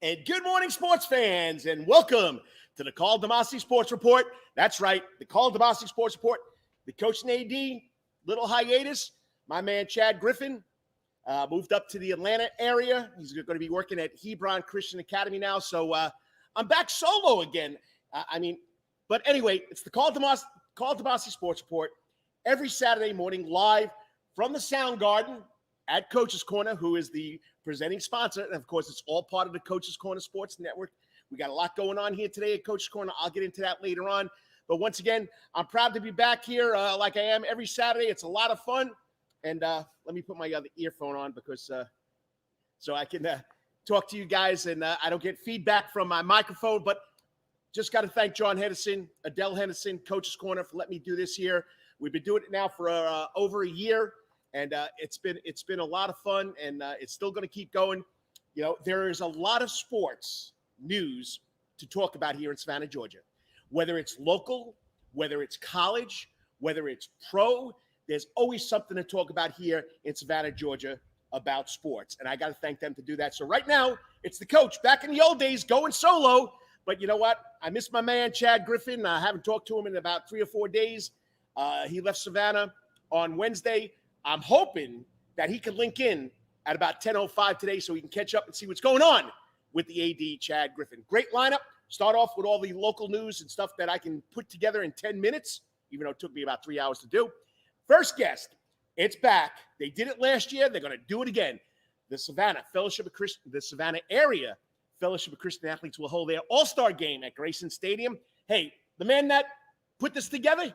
And good morning, sports fans, and welcome to the Karl DeMasi Sports Report. That's right, the Karl DeMasi Sports Report. The coach and AD, little hiatus. My man Chad Griffin moved up to the Atlanta area. He's going to be working at Hebron Christian Academy now. So I'm back solo again. But anyway, it's the Karl DeMasi Sports Report every Saturday morning live from the Soundgarden at Coach's Corner, who is the presenting sponsor. And, of course, it's all part of the Coach's Corner Sports Network. We got a lot going on here today at Coach's Corner. I'll get into that later on. But once again, I'm proud to be back here like I am every Saturday. It's a lot of fun. And let me put my other earphone on because so I can talk to you guys and I don't get feedback from my microphone. But just got to thank John Henderson, Adele Henderson, Coach's Corner for letting me do this here. We've been doing it now for over a year. And it's been a lot of fun, and it's still going to keep going. You know, there is a lot of sports news to talk about here in Savannah, Georgia. Whether it's local, whether it's college, whether it's pro, there's always something to talk about here in Savannah, Georgia about sports. And I got to thank them to do that. So right now, it's the coach back in the old days going solo. But you know what? I miss my man, Chad Griffin. I haven't talked to him in about 3 or 4 days. He left Savannah on Wednesday. I'm hoping that he can link in at about 10:05 today so we can catch up and see what's going on with the AD, Chad Griffin. Great lineup. Start off with all the local news and stuff that I can put together in 10 minutes, even though it took me about 3 hours to do. First guest, it's back. They did it last year. They're going to do it again. The Savannah area Fellowship of Christian Athletes will hold their All-Star game at Ravenson Stadium. Hey, the man that put this together,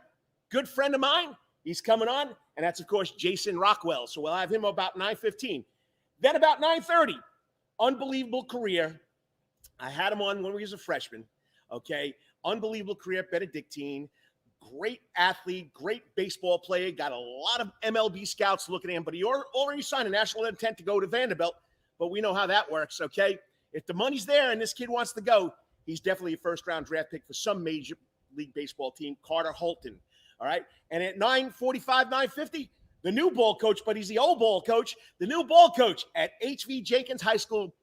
good friend of mine, he's coming on, and that's, of course, Jason Rockwell. So we'll have him about 9:15. Then about 9:30, unbelievable career. I had him on when he was a freshman, okay? Unbelievable career at Benedictine. Great athlete, great baseball player. Got a lot of MLB scouts looking at him, but he already signed a national intent to go to Vanderbilt, but we know how that works, okay? If the money's there and this kid wants to go, he's definitely a first-round draft pick for some major league baseball team, Carter Holton. All right. And at 9:45, 9:50, the new ball coach, but he's the old ball coach, the new ball coach at HV Jenkins High School,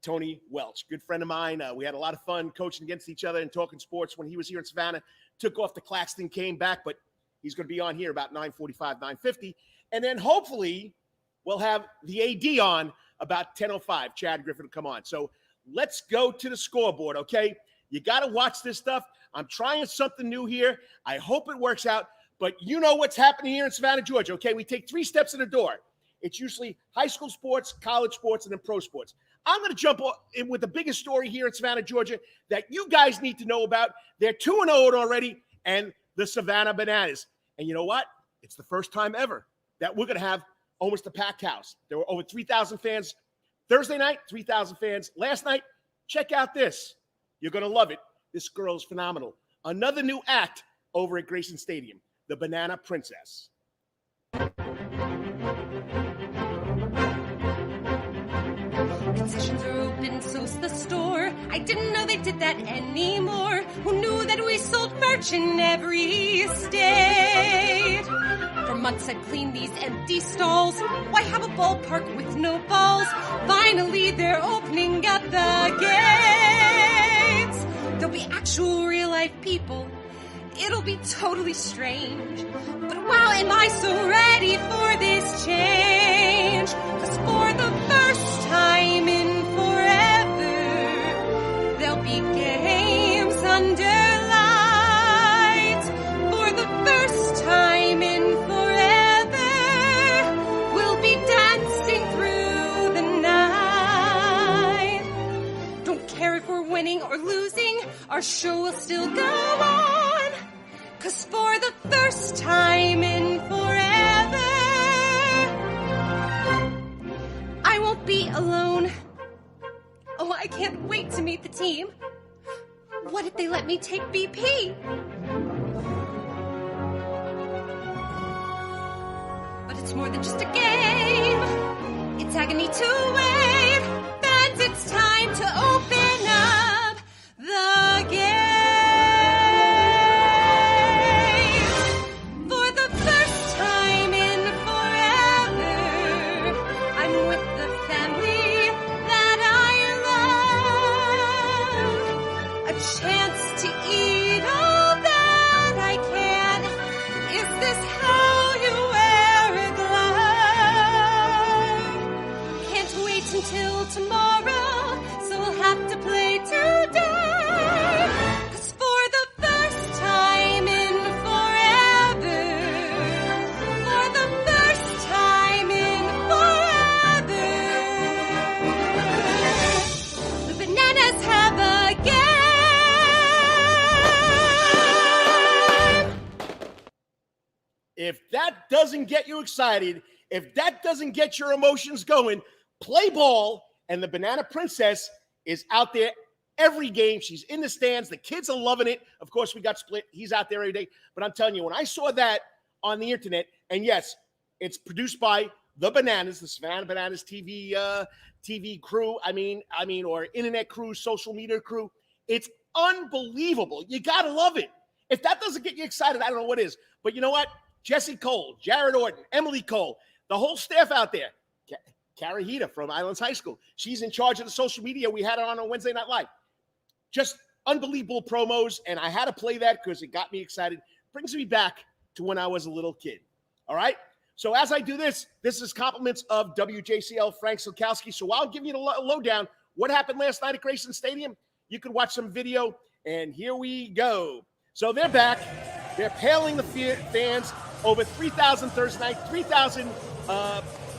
Tony Welch. Good friend of mine. We had a lot of fun coaching against each other and talking sports when he was here in Savannah. Took off to Claxton, came back, but he's going to be on here about 9:45, 9:50. And then hopefully we'll have the AD on about 10:05. Chad Griffin will come on. So let's go to the scoreboard, okay? You got to watch this stuff. I'm trying something new here. I hope it works out. But you know what's happening here in Savannah, Georgia, okay? We take 3 steps in the door. It's usually high school sports, college sports, and then pro sports. I'm going to jump in with the biggest story here in Savannah, Georgia that you guys need to know about. They're 2-0 already, and the Savannah Bananas. And you know what? It's the first time ever that we're going to have almost a packed house. There were over 3,000 fans Thursday night, 3,000 fans last night. Check out this. You're going to love it. This girl's phenomenal. Another new act over at Grayson Stadium, the Banana Princess. Concessions are open, so's the store. I didn't know they did that anymore. Who knew that we sold merch in every state? For months I'd cleaned these empty stalls. Why have a ballpark with no balls? Finally they're opening up the gates. There'll be actual real-life people. It'll be totally strange. But wow, am I so ready for this change? 'Cause for the first time in forever, there'll be games under lights. For the first time in forever, we'll be dancing through the night. Don't care if we're winning or losing, our show will still go on. 'Cause for the first time in forever, I won't be alone. Oh, I can't wait to meet the team. What if they let me take BP? But it's more than just a game. It's agony to wait. Fans, it's time to open up the game. If that doesn't get you excited, if that doesn't get your emotions going, play ball. And the Banana Princess is out there every game. She's in the stands. The kids are loving it. Of course, we got Split. He's out there every day. But I'm telling you, when I saw that on the internet, and yes, it's produced by the Bananas, the Savannah Bananas TV crew. Or internet crew, social media crew. It's unbelievable. You got to love it. If that doesn't get you excited, I don't know what is. But you know what? Jesse Cole, Jared Orton, Emily Cole, the whole staff out there. Carrie Hita from Islands High School. She's in charge of the social media. We had her on Wednesday Night Live. Just unbelievable promos, and I had to play that because it got me excited. Brings me back to when I was a little kid. All right? So as I do this is compliments of WJCL Frank Silkowski. So I'll give you the lowdown. What happened last night at Grayson Stadium? You can watch some video, and here we go. So they're back. They're paling the fans. Over 3,000 Thursday night, 3,000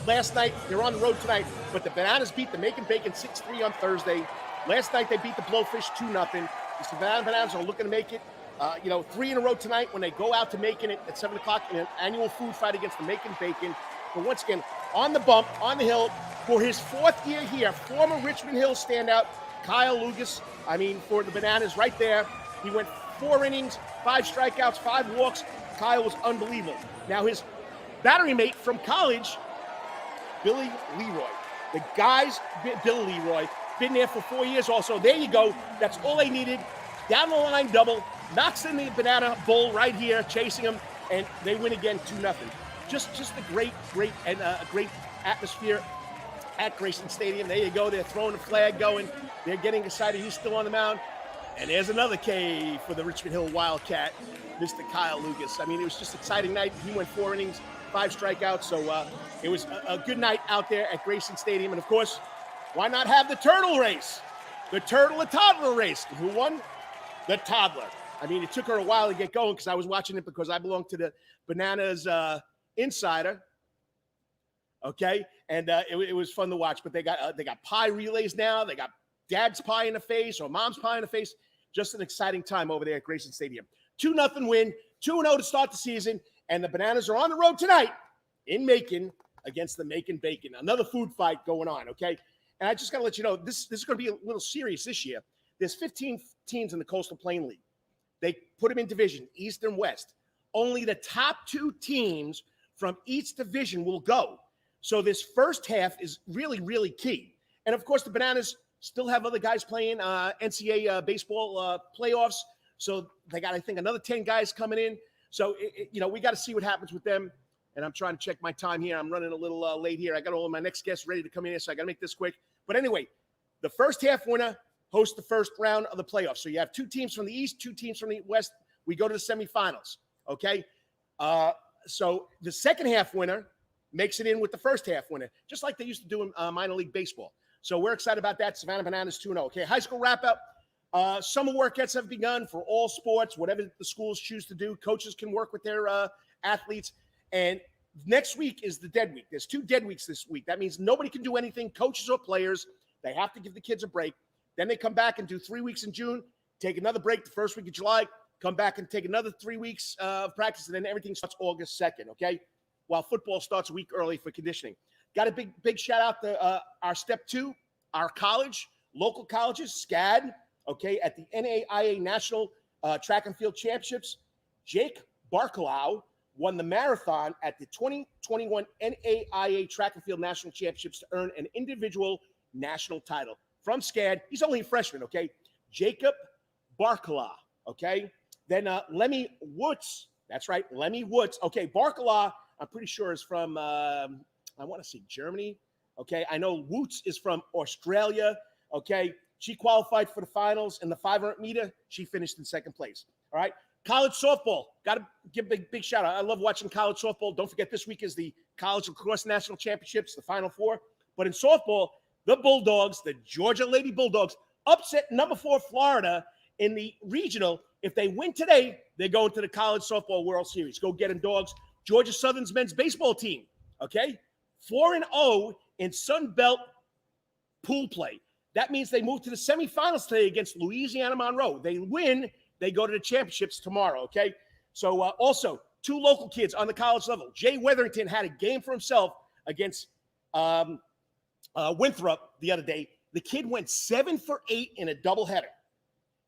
last night. They're on the road tonight. But the Bananas beat the Macon Bacon 6-3 on Thursday. Last night, they beat the Blowfish 2-0. The Savannah Bananas are looking to make it, 3 in a row tonight when they go out to Macon at 7 o'clock in an annual food fight against the Macon Bacon. But once again, on the bump, on the hill, for his 4th year here, former Richmond Hill standout, Kyle Lucas, for the Bananas right there. He went 4 innings, 5 strikeouts, 5 walks. Kyle was unbelievable. Now, his battery mate from college, Billy Leroy. The guy's Billy Leroy. Been there for 4 years also. There you go. That's all they needed. Down the line double. Knocks in the Banana Bull right here, chasing him, and they win again 2-0. Just a great atmosphere at Grayson Stadium. There you go. They're throwing the flag going. They're getting excited. He's still on the mound. And there's another K for the Richmond Hill Wildcat, Mr. Kyle Lucas. It was just an exciting night. He went 4 innings, 5 strikeouts. So it was a good night out there at Grayson Stadium. And, of course, why not have the turtle race? The turtle and toddler race. Who won? The toddler. It took her a while to get going because I was watching it because I belong to the Bananas Insider. Okay? And it was fun to watch. But they got pie relays now. They got dad's pie in the face or mom's pie in the face. Just an exciting time over there at Grayson Stadium. 2-0 win, 2-0 to start the season, and the Bananas are on the road tonight in Macon against the Macon Bacon. Another food fight going on, okay? And I just got to let you know, this is going to be a little serious this year. There's 15 teams in the Coastal Plain League. They put them in division, East and West. Only the top 2 teams from each division will go. So this first half is really, really key. And, of course, the Bananas still have other guys playing NCAA baseball playoffs. So they got, I think, another 10 guys coming in. So, we got to see what happens with them. And I'm trying to check my time here. I'm running a little late here. I got all of my next guests ready to come in here, so I got to make this quick. But anyway, the first half winner hosts the first round of the playoffs. So you have 2 teams from the East, 2 teams from the West. We go to the semifinals, okay? So the second half winner makes it in with the first half winner, just like they used to do in minor league baseball. So we're excited about that. Savannah Bananas 2-0. Okay, high school wrap-up. Summer workouts have begun for all sports, whatever the schools choose to do. Coaches can work with their athletes. And next week is the dead week. There's 2 dead weeks this week. That means nobody can do anything, coaches or players. They have to give the kids a break. Then they come back and do 3 weeks in June, take another break the first week of July, come back and take another 3 weeks of practice, and then everything starts August 2nd, okay? While football starts a week early for conditioning. Got a big shout out to our Step 2, our college, local colleges, SCAD, okay, at the NAIA National Track and Field Championships. Jake Barkalow won the marathon at the 2021 NAIA Track and Field National Championships to earn an individual national title. From SCAD, he's only a freshman, okay? Jacob Barkalow, okay? Then Lemmy Woods, that's right, Lemmy Woods. Okay, Barkalow, I'm pretty sure is from, I want to say Germany, okay? I know Woods is from Australia, okay? She qualified for the finals in the 500 meter. She finished in 2nd place, all right? College softball, got to give a big shout out. I love watching college softball. Don't forget this week is the College Lacrosse National Championships, the Final 4. But in softball, the Bulldogs, the Georgia Lady Bulldogs, upset number 4 Florida in the regional. If they win today, they're going to the College Softball World Series. Go get them, dogs. Georgia Southern's men's baseball team, okay? 4-0 in Sun Belt pool play. That means they move to the semifinals today against Louisiana Monroe. They win, they go to the championships tomorrow, okay? So also, two local kids on the college level. Jay Wetherington had a game for himself against Winthrop the other day. The kid went 7 for 8 in a doubleheader.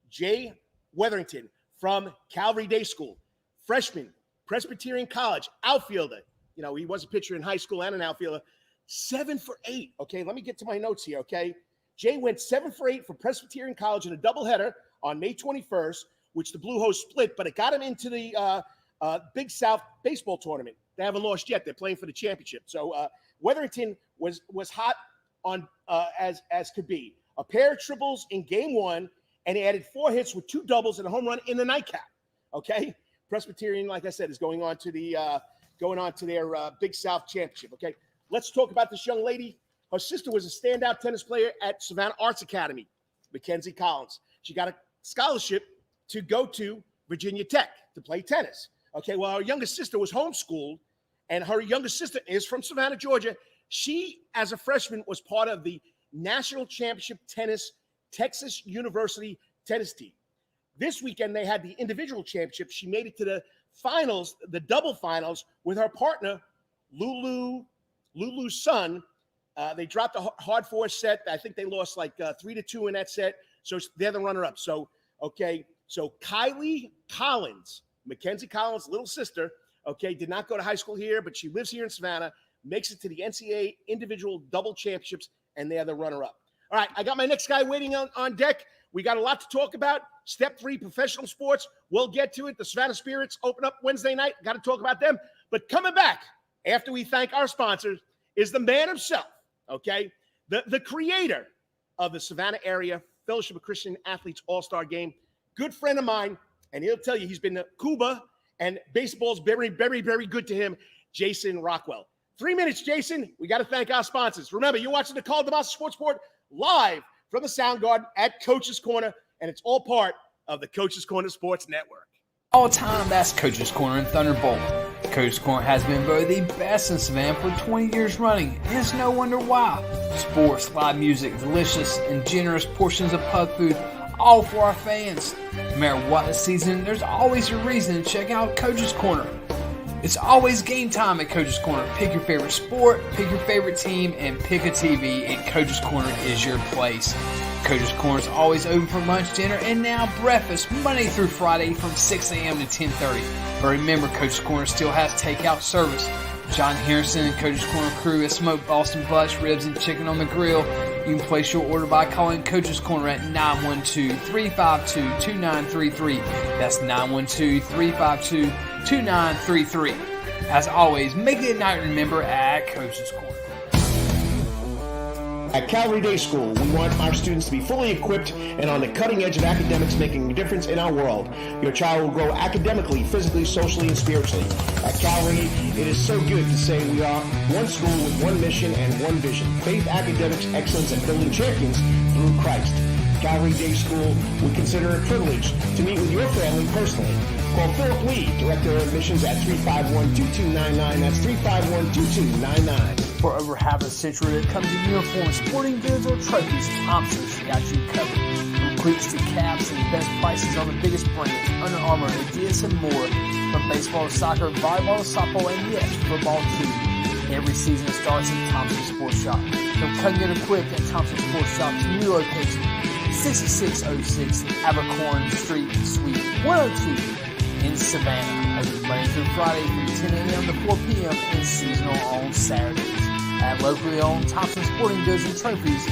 Jay Wetherington from Calvary Day School, freshman, Presbyterian College, outfielder. You know, he was a pitcher in high school and an outfielder. 7 for 8. Okay, let me get to my notes here, okay? Jay went 7 for 8 for Presbyterian College in a doubleheader on May 21st, which the Blue Hose split, but it got him into the Big South baseball tournament. They haven't lost yet. They're playing for the championship. So Wetherington was hot on as could be. A pair of triples in game 1, and he added 4 hits with 2 doubles and a home run in the nightcap. Okay, Presbyterian, like I said, is going on to their Big South championship. Okay, let's talk about this young lady. Her sister was a standout tennis player at Savannah Arts Academy, Mackenzie Collins. She got a scholarship to go to Virginia Tech to play tennis. Okay, well, her younger sister was homeschooled, and her younger sister is from Savannah, Georgia. She, as a freshman, was part of the National Championship Tennis Texas University tennis team. This weekend, they had the individual championship. She made it to the finals, the double finals, with her partner, Lulu's son. They dropped a hard 4 set. I think they lost like 3-2 in that set. So they're the runner-up. So Kylie Collins, Mackenzie Collins' little sister, okay, did not go to high school here, but she lives here in Savannah, makes it to the NCAA individual double championships, and they're the runner-up. All right, I got my next guy waiting on deck. We got a lot to talk about. Step 3, professional sports. We'll get to it. The Savannah Spirits open up Wednesday night. Got to talk about them. But coming back, after we thank our sponsors, is the man himself, okay? The creator of the Savannah area Fellowship of Christian Athletes All-Star Game. Good friend of mine, and he'll tell you he's been to Cuba, and baseball's very, very, very good to him, Jason Rockwell. 3 minutes, Jason. We got to thank our sponsors. Remember, you're watching the Karl DeMasi Sports Report live from the Soundgarden at Coach's Corner, and it's all part of the Coach's Corner Sports Network. All time, that's Coach's Corner in Thunderbolt. Coach's Corner has been voted the best in Savannah for 20 years running, and it's no wonder why. Sports, live music, delicious and generous portions of pub food, all for our fans. No matter what the season, there's always a reason to check out Coach's Corner. It's always game time at Coach's Corner. Pick your favorite sport, pick your favorite team, and pick a TV, and Coach's Corner is your place. Coach's Corner is always open for lunch, dinner, and now breakfast, Monday through Friday from 6 a.m. to 10:30. But remember, Coach's Corner still has takeout service. John Harrison and Coach's Corner crew has smoked Boston butts, ribs, and chicken on the grill. You can place your order by calling Coach's Corner at 912-352-2933. That's 912-352-2933. As always, make it a night to remember at Coach's Corner. At Calvary Day School, we want our students to be fully equipped and on the cutting edge of academics, making a difference in our world. Your child will grow academically, physically, socially, and spiritually. At Calvary, it is so good to say we are one school with one mission and one vision: faith, academics, excellence, and building champions through Christ. Calvary Day School, we consider it a privilege to meet with your family personally. Call Philip Lee, Director of Admissions, at 351-2299. That's 351-2299. For over half a century, when it comes to uniforms, sporting goods, or trophies, Thompson's got you covered. From cleats to caps and the best prices on the biggest brands, Under Armour, Adidas, and more. From baseball to soccer, volleyball to softball, and yes, football too. Every season starts at Thompson Sports Shop. From cutting and equipped at Thompson Sports Shop's new location, 6606 Abercorn Street, Suite 102 in Savannah. Open Monday through Friday from 10 a.m. to 4 p.m. and seasonal on Saturdays. At locally owned Thompson Sporting Goods and Trophies,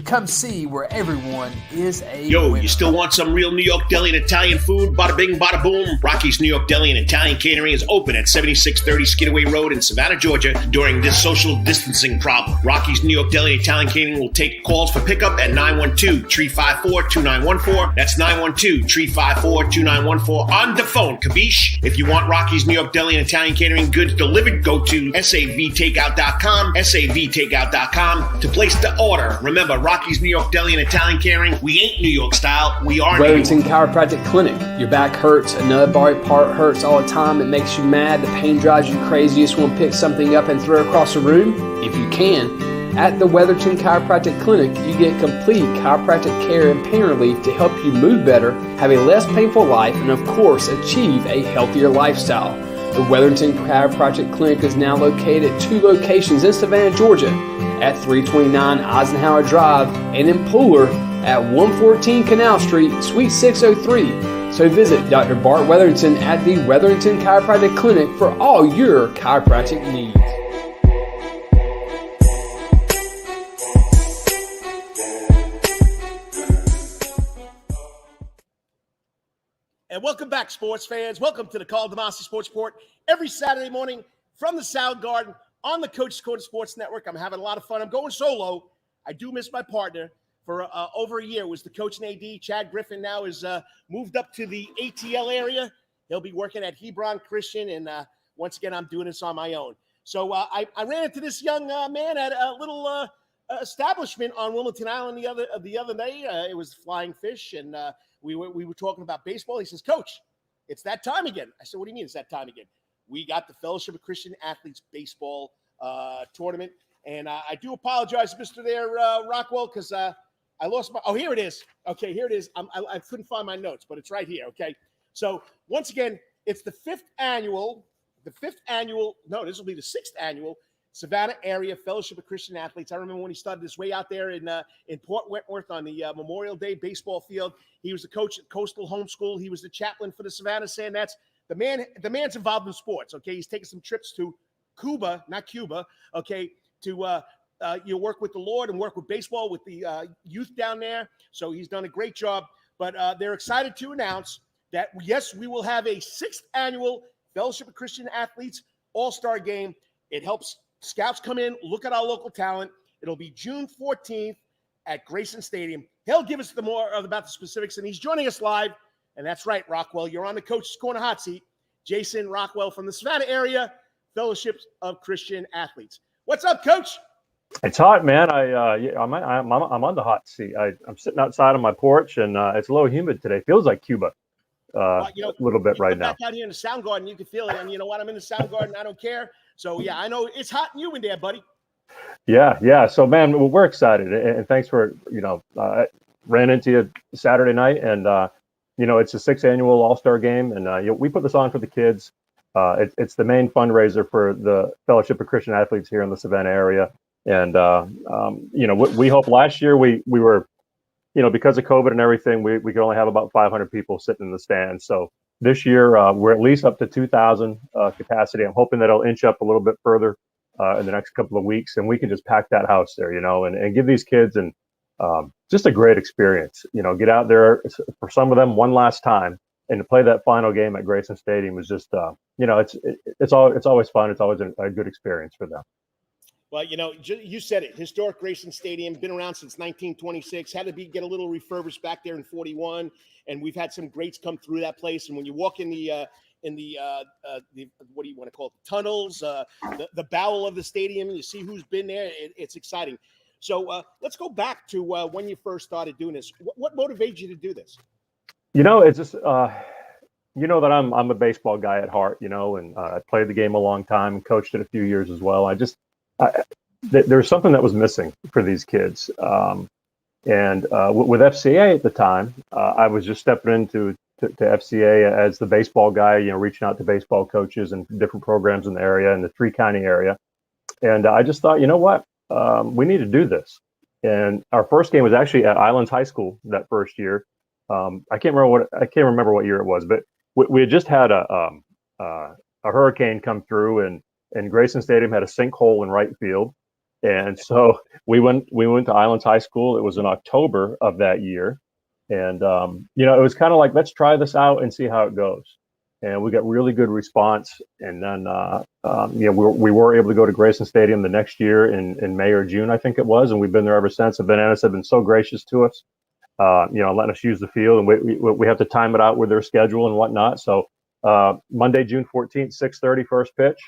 come see where everyone is a Yo, winner. You still want some real New York deli and Italian food? Bada bing, bada boom. Rocky's New York Deli and Italian Catering is open at 7630 Skidaway Road in Savannah, Georgia during this social distancing problem. Rocky's New York Deli and Italian Catering will take calls for pickup at 912-354-2914. That's 912-354-2914 on the phone. Kabish. If you want Rocky's New York Deli and Italian Catering goods delivered, go to savtakeout.com, savtakeout.com to place the order. Remember, Rocky's New York Deli and Italian Catering, we ain't New York style, we are Ravenson Chiropractic Clinic. Your back hurts, another body part hurts all the time, it makes you mad, the pain drives you crazy, you just want to pick something up and throw it across the room? If you can. At the Wetherington Chiropractic Clinic, you get complete chiropractic care and pain relief to help you move better, have a less painful life, and of course, achieve a healthier lifestyle. The Wetherington Chiropractic Clinic is now located at 2 locations in Savannah, Georgia, at 329 Eisenhower Drive and in Pooler at 114 Canal Street, Suite 603. So visit Dr. Bart Wetherington at the Wetherington Chiropractic Clinic for all your chiropractic needs. And welcome back, sports fans. Welcome to the Karl DeMasi Sports Report every Saturday morning from the Soundgarden on the Coach Karl Sports Network. I'm having a lot of fun. I'm going solo. I do miss my partner for over a year. Was the coach and AD. Chad Griffin now is moved up to the ATL area. He'll be working at Hebron Christian, and once again, I'm doing this on my own. So I ran into this young man at a little establishment on Wilmington Island the other day. It was Flying Fish, and we were talking about baseball. He says, "Coach, it's that time again." I said, "What do you mean it's that time again?" We got the Fellowship of Christian Athletes baseball tournament, and I do apologize, Mr. Rockwell, because I lost my. Oh, here it is. Okay, here it is. I couldn't find my notes, but it's right here. Okay, so once again, it's the fifth annual. No, this will be the 6th annual Savannah Area Fellowship of Christian Athletes. I remember when he started this way out there in Port Wentworth on the Memorial Day baseball field. He was the coach at Coastal Homeschool. He was the chaplain for the Savannah Sandats. The man's involved in sports. Okay, he's taking some trips to Cuba, not Cuba. Okay, to work with the Lord and work with baseball with the youth down there. So he's done a great job. But they're excited to announce that yes, we will have a 6th annual Fellowship of Christian Athletes All-Star game. It helps scouts come in, look at our local talent. It'll be June 14th at Grayson Stadium. He'll give us more about the specifics, and he's joining us live. And that's right, Rockwell. You're on the Coach's Corner hot seat. Jason Rockwell from the Savannah area Fellowship of Christian Athletes. What's up, Coach? It's hot, man. I'm on the hot seat. I'm sitting outside on my porch, and it's a little humid today. Feels like Cuba. A little bit right now. Back out here in the Soundgarden, you can feel it. And you know what? I'm in the Soundgarden. I don't care. So, yeah, I know it's hot and humid there, buddy. Yeah. So, man, we're excited. And thanks for, ran into you Saturday night. And, it's the 6th annual All-Star game. And we put this on for the kids. It's the main fundraiser for the Fellowship of Christian Athletes here in the Savannah area. And, we hope last year we were, because of COVID and everything, we could only have about 500 people sitting in the stands. So this year, we're at least up to 2,000 capacity. I'm hoping that it'll inch up a little bit further in the next couple of weeks, and we can just pack that house there, and give these kids just a great experience. Get out there for some of them one last time, and to play that final game at Grayson Stadium is just, it's always fun. It's always a good experience for them. Well, you said it. Historic Grayson Stadium, been around since 1926. Had to get a little refurbished back there in 41, and we've had some greats come through that place. And when you walk in the what do you want to call it? The tunnels, the bowel of the stadium, you see who's been there. It's exciting. So let's go back to when you first started doing this. What motivated you to do this? It's just that I'm a baseball guy at heart. And I played the game a long time and coached it a few years as well. There's something that was missing for these kids. With FCA at the time, I was just stepping into FCA as the baseball guy, reaching out to baseball coaches and different programs in the area, in the 3-county area. And I just thought, we need to do this. And our first game was actually at Islands High School that first year. I can't remember what year it was, but we had just had a hurricane come through, and Grayson Stadium had a sinkhole in right field. And so we went to Islands High School. It was in October of that year. And, it was kind of like, let's try this out and see how it goes. And we got really good response. And then, we were able to go to Grayson Stadium the next year in May or June, I think it was. And we've been there ever since. The Bananas have been so gracious to us, letting us use the field. And we have to time it out with their schedule and whatnot. So Monday, June 14th, 6:30 first pitch.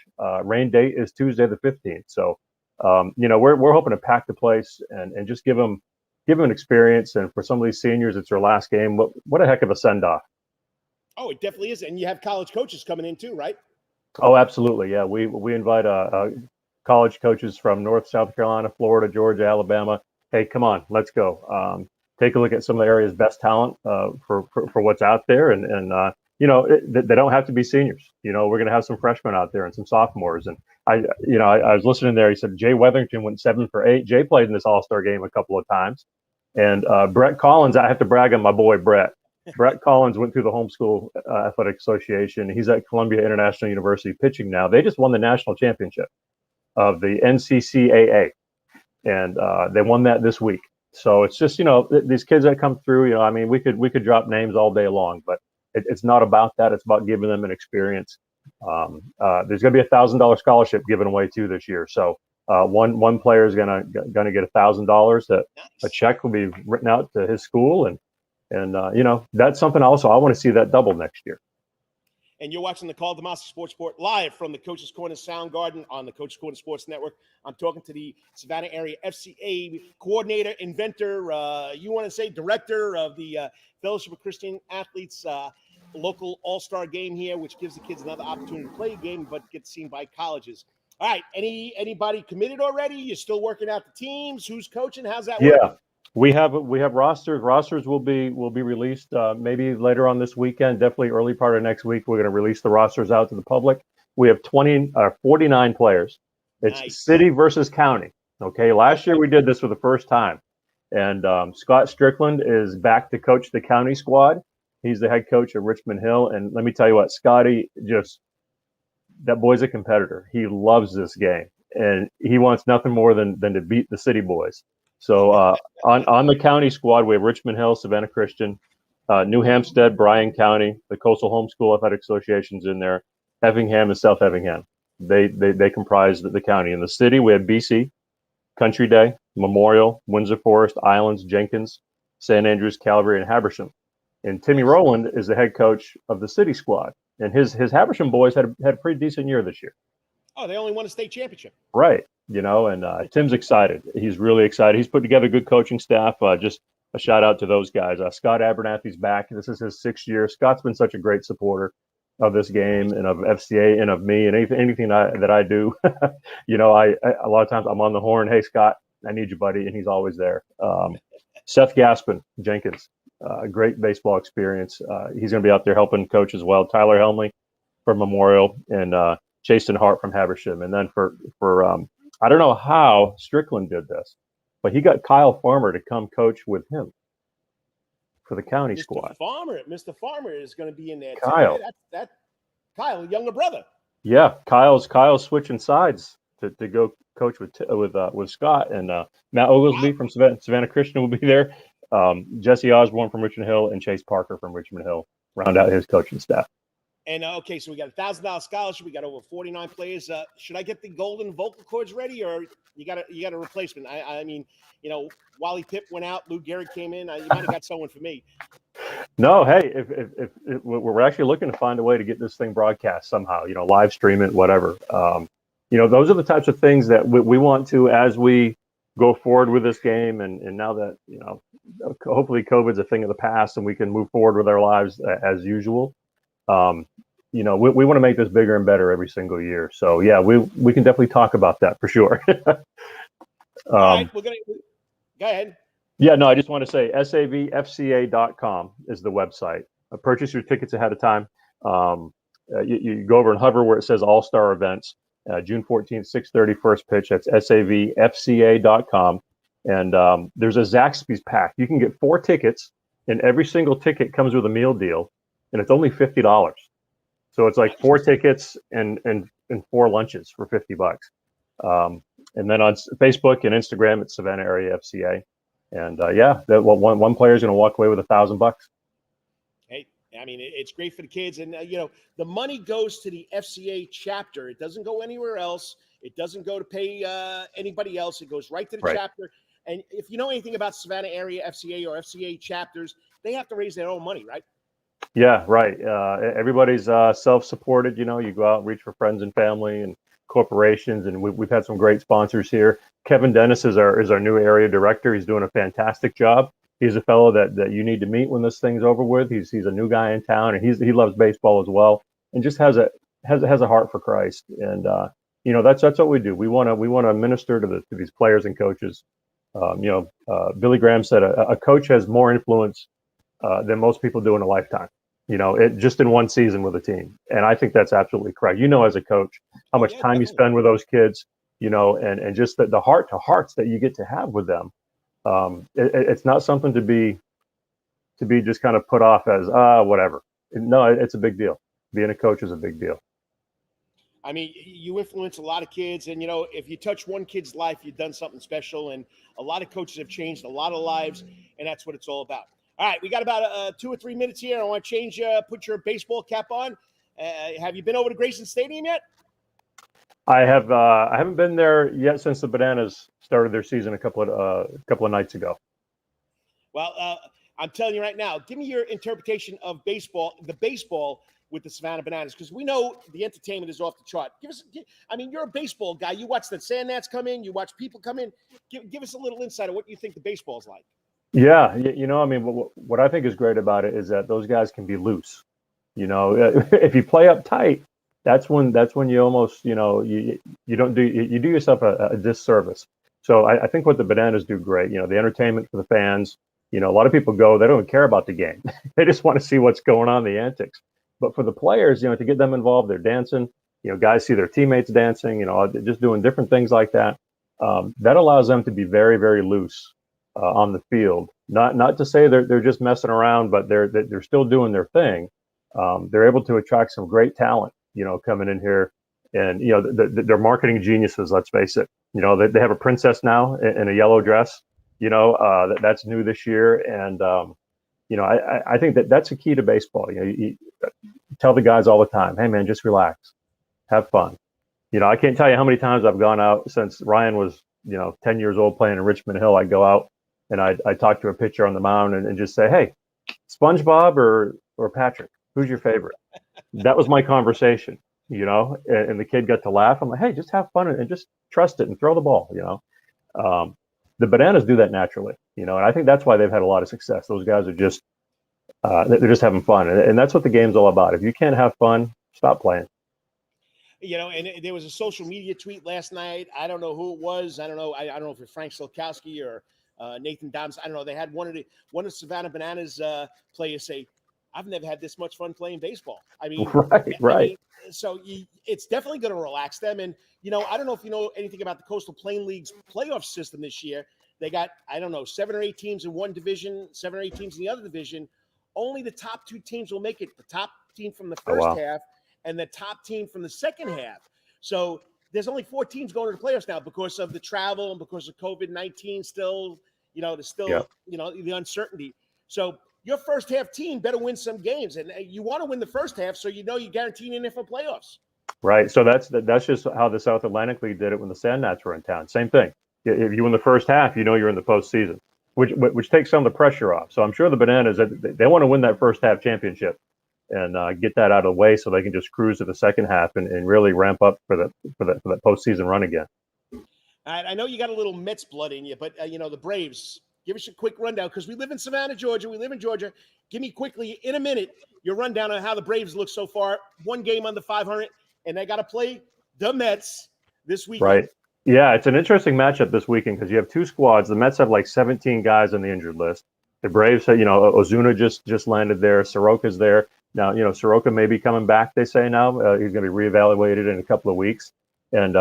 Rain date is Tuesday the 15th. So, we're hoping to pack the place and just give them an experience. And for some of these seniors, it's their last game. What a heck of a send off. Oh, it definitely is. And you have college coaches coming in too, right? Oh, absolutely. Yeah. We invite college coaches from North, South Carolina, Florida, Georgia, Alabama. Hey, come on, let's go. Take a look at some of the area's best talent for what's out there. And they don't have to be seniors. We're going to have some freshmen out there and some sophomores. And I was listening there. He said Jay Wetherington went 7 for 8. Jay played in this All-Star game a couple of times. And Brett Collins, I have to brag on my boy Brett. Brett Collins went through the Homeschool Athletic Association. He's at Columbia International University pitching now. They just won the national championship of the NCCAA, and they won that this week. So it's just these kids that come through. We could drop names all day long, but it's not about that. It's about giving them an experience. There's going to be $1,000 scholarship given away too this year. So one player is gonna get $1,000. That a check will be written out to his school, and that's something also I want to see that double next year. And you're watching the Karl DeMasi Sports Report live from the Coach's Corner Soundgarden on the Coach's Corner Sports Network. I'm talking to the Savannah Area FCA coordinator, inventor, you want to say director of the Fellowship of Christian Athletes local all-star game here, which gives the kids another opportunity to play a game, but get seen by colleges. All right, anybody committed already? You're still working out the teams? Who's coaching? How's that working? Yeah. We have rosters. Rosters will be released maybe later on this weekend. Definitely early part of next week. We're going to release the rosters out to the public. We have 49 players. It's Nice. city versus county. Okay. Last year we did this for the first time, and Scott Strickland is back to coach the county squad. He's the head coach at Richmond Hill, and let me tell you what, Scotty, that boy's a competitor. He loves this game, and he wants nothing more than to beat the city boys. So on the county squad, we have Richmond Hill, Savannah Christian, New Hampstead, Bryan County, the Coastal Homeschool Athletic Association's in there, Effingham and South Effingham. They comprise the county. In the city, we have BC, Country Day, Memorial, Windsor Forest, Islands, Jenkins, St. Andrews, Calvary, and Habersham. And Timmy Rowland is the head coach of the city squad. And his Habersham boys had a pretty decent year this year. Oh, they only won a state championship. Right. And Tim's excited. He's really excited. He's put together a good coaching staff. Just a shout out to those guys. Scott Abernathy's back. This is his 6th year. Scott's been such a great supporter of this game and of FCA and of me and anything that I do. I a lot of times I'm on the horn. Hey, Scott, I need you, buddy. And he's always there. Seth Gaspin, Jenkins, great baseball experience. He's going to be out there helping coach as well. Tyler Helmley from Memorial and Jason Hart from Habersham. And then for I don't know how Strickland did this, but he got Kyle Farmer to come coach with him for the county squad. Mr. Farmer is going to be in there. Kyle. That Kyle, younger brother. Yeah, Kyle's switching sides to go coach with Scott, and Matt Oglesby from Savannah Christian will be there. Jesse Osborne from Richmond Hill and Chase Parker from Richmond Hill round out his coaching staff. And okay, so we got $1,000 scholarship. We got over 49 players. Should I get the golden vocal cords ready, or you got a replacement? I mean, Wally Pipp went out, Lou Gehrig came in. You might have got someone for me. No, hey, if we're actually looking to find a way to get this thing broadcast somehow, live stream it, whatever. Those are the types of things that we want to, as we go forward with this game, and now that hopefully COVID's a thing of the past and we can move forward with our lives as usual. We want to make this bigger and better every single year. So yeah, we can definitely talk about that for sure. All right, go ahead. Yeah, no, I just want to say savfca.com is the website. Purchase your tickets ahead of time. You go over and hover where it says All-Star Events, June 14th, 6:30 first pitch. That's savfca.com. And there's a Zaxby's pack. You can get 4 tickets, and every single ticket comes with a meal deal, and it's only $50. So it's like 4 tickets and 4 lunches for $50. And then on Facebook and Instagram, it's Savannah Area FCA. And one player is going to walk away with $1,000. Hey, I mean, it's great for the kids. And, the money goes to the FCA chapter. It doesn't go anywhere else. It doesn't go to pay anybody else. It goes right to the chapter. And if you know anything about Savannah Area FCA or FCA chapters, they have to raise their own money, right? Yeah, right. Everybody's self-supported. You go out and reach for friends and family and corporations, and we've had some great sponsors here. Kevin Dennis is our new area director. He's doing a fantastic job. He's a fellow that you need to meet when this thing's over with. He's a new guy in town, and he loves baseball as well, and just has a heart for Christ. And that's what we do. We want to minister to these players and coaches. Billy Graham said a coach has more influence than most people do in a lifetime. it just in one season with a team. And I think that's absolutely correct. As a coach, how much time you spend with those kids, and just the heart to hearts that you get to have with them. It's not something to be just kind of put off as whatever. No, it's a big deal. Being a coach is a big deal. I mean, you influence a lot of kids, and if you touch one kid's life, you've done something special. And a lot of coaches have changed a lot of lives, and that's what it's all about. All right, we got about 2 or 3 minutes here. I want to put your baseball cap on. Have you been over to Grayson Stadium yet? I have. I haven't been there yet since the Bananas started their season a couple of nights ago. Well, I'm telling you right now, give me your interpretation of baseball, the baseball with the Savannah Bananas, because we know the entertainment is off the chart. You're a baseball guy. You watch the Sandnats come in. You watch people come in. Give us a little insight of what you think the baseball's like. Yeah, what I think is great about it is that those guys can be loose. If you play up tight, that's when you almost, you do yourself a disservice. So I think what the Bananas do great, the entertainment for the fans, a lot of people go, they don't care about the game. They just want to see what's going on, the antics. But for the players, to get them involved, they're dancing, guys see their teammates dancing, just doing different things like that. That allows them to be very, very loose on the field. Not to say they're just messing around, but they're still doing their thing. They're able to attract some great talent, coming in here, and they're marketing geniuses. Let's face it. They have a princess now in a yellow dress. That's new this year, and I think that's a key to baseball. You tell the guys all the time, hey man, just relax, have fun. I can't tell you how many times I've gone out since Ryan was 10 years old playing in Richmond Hill. I'd go out and I talk to a pitcher on the mound and just say, hey, SpongeBob or Patrick, who's your favorite? That was my conversation, and the kid got to laugh. I'm like, hey, just have fun and just trust it and throw the ball. The Bananas do that naturally, and I think that's why they've had a lot of success. Those guys are just they're just having fun, and that's what the game's all about. If you can't have fun, stop playing. And there was a social media tweet last night. I don't know who it was. I don't know. I don't know if it's Frank Silkowski or Nathan Dobbs. I don't know. They had one of Savannah Bananas players say, "I've never had this much fun playing baseball." I mean, right. So it's definitely going to relax them. And I don't know if you know anything about the Coastal Plain League's playoff system this year. They got 7 or 8 teams in one division, 7 or 8 teams in the other division. Only the top 2 teams will make it. The top team from the first half and the top team from the second half. So there's only 4 teams going to the playoffs now because of the travel and because of COVID-19 still, there's still, the uncertainty. So your first half team better win some games. And you want to win the first half so you're guaranteed in for playoffs. Right. So that's just how the South Atlantic League did it when the Sandnats were in town. Same thing. If you win the first half, you're in the postseason, which takes some of the pressure off. So I'm sure the Bananas, they want to win that first half championship and get that out of the way so they can just cruise to the second half and really ramp up for that postseason run again. All right, I know you got a little Mets blood in you, but the Braves. Give us a quick rundown because we live in Savannah, Georgia. We live in Georgia. Give me quickly, in a minute, your rundown on how the Braves look so far. 1 game under 500, and they got to play the Mets this weekend. Right. Yeah, it's an interesting matchup this weekend because you have 2 squads. The Mets have 17 guys on the injured list. The Braves, Ozuna just landed there. Soroka's there. Now, Soroka may be coming back, they say now. He's going to be reevaluated in a couple of weeks. And,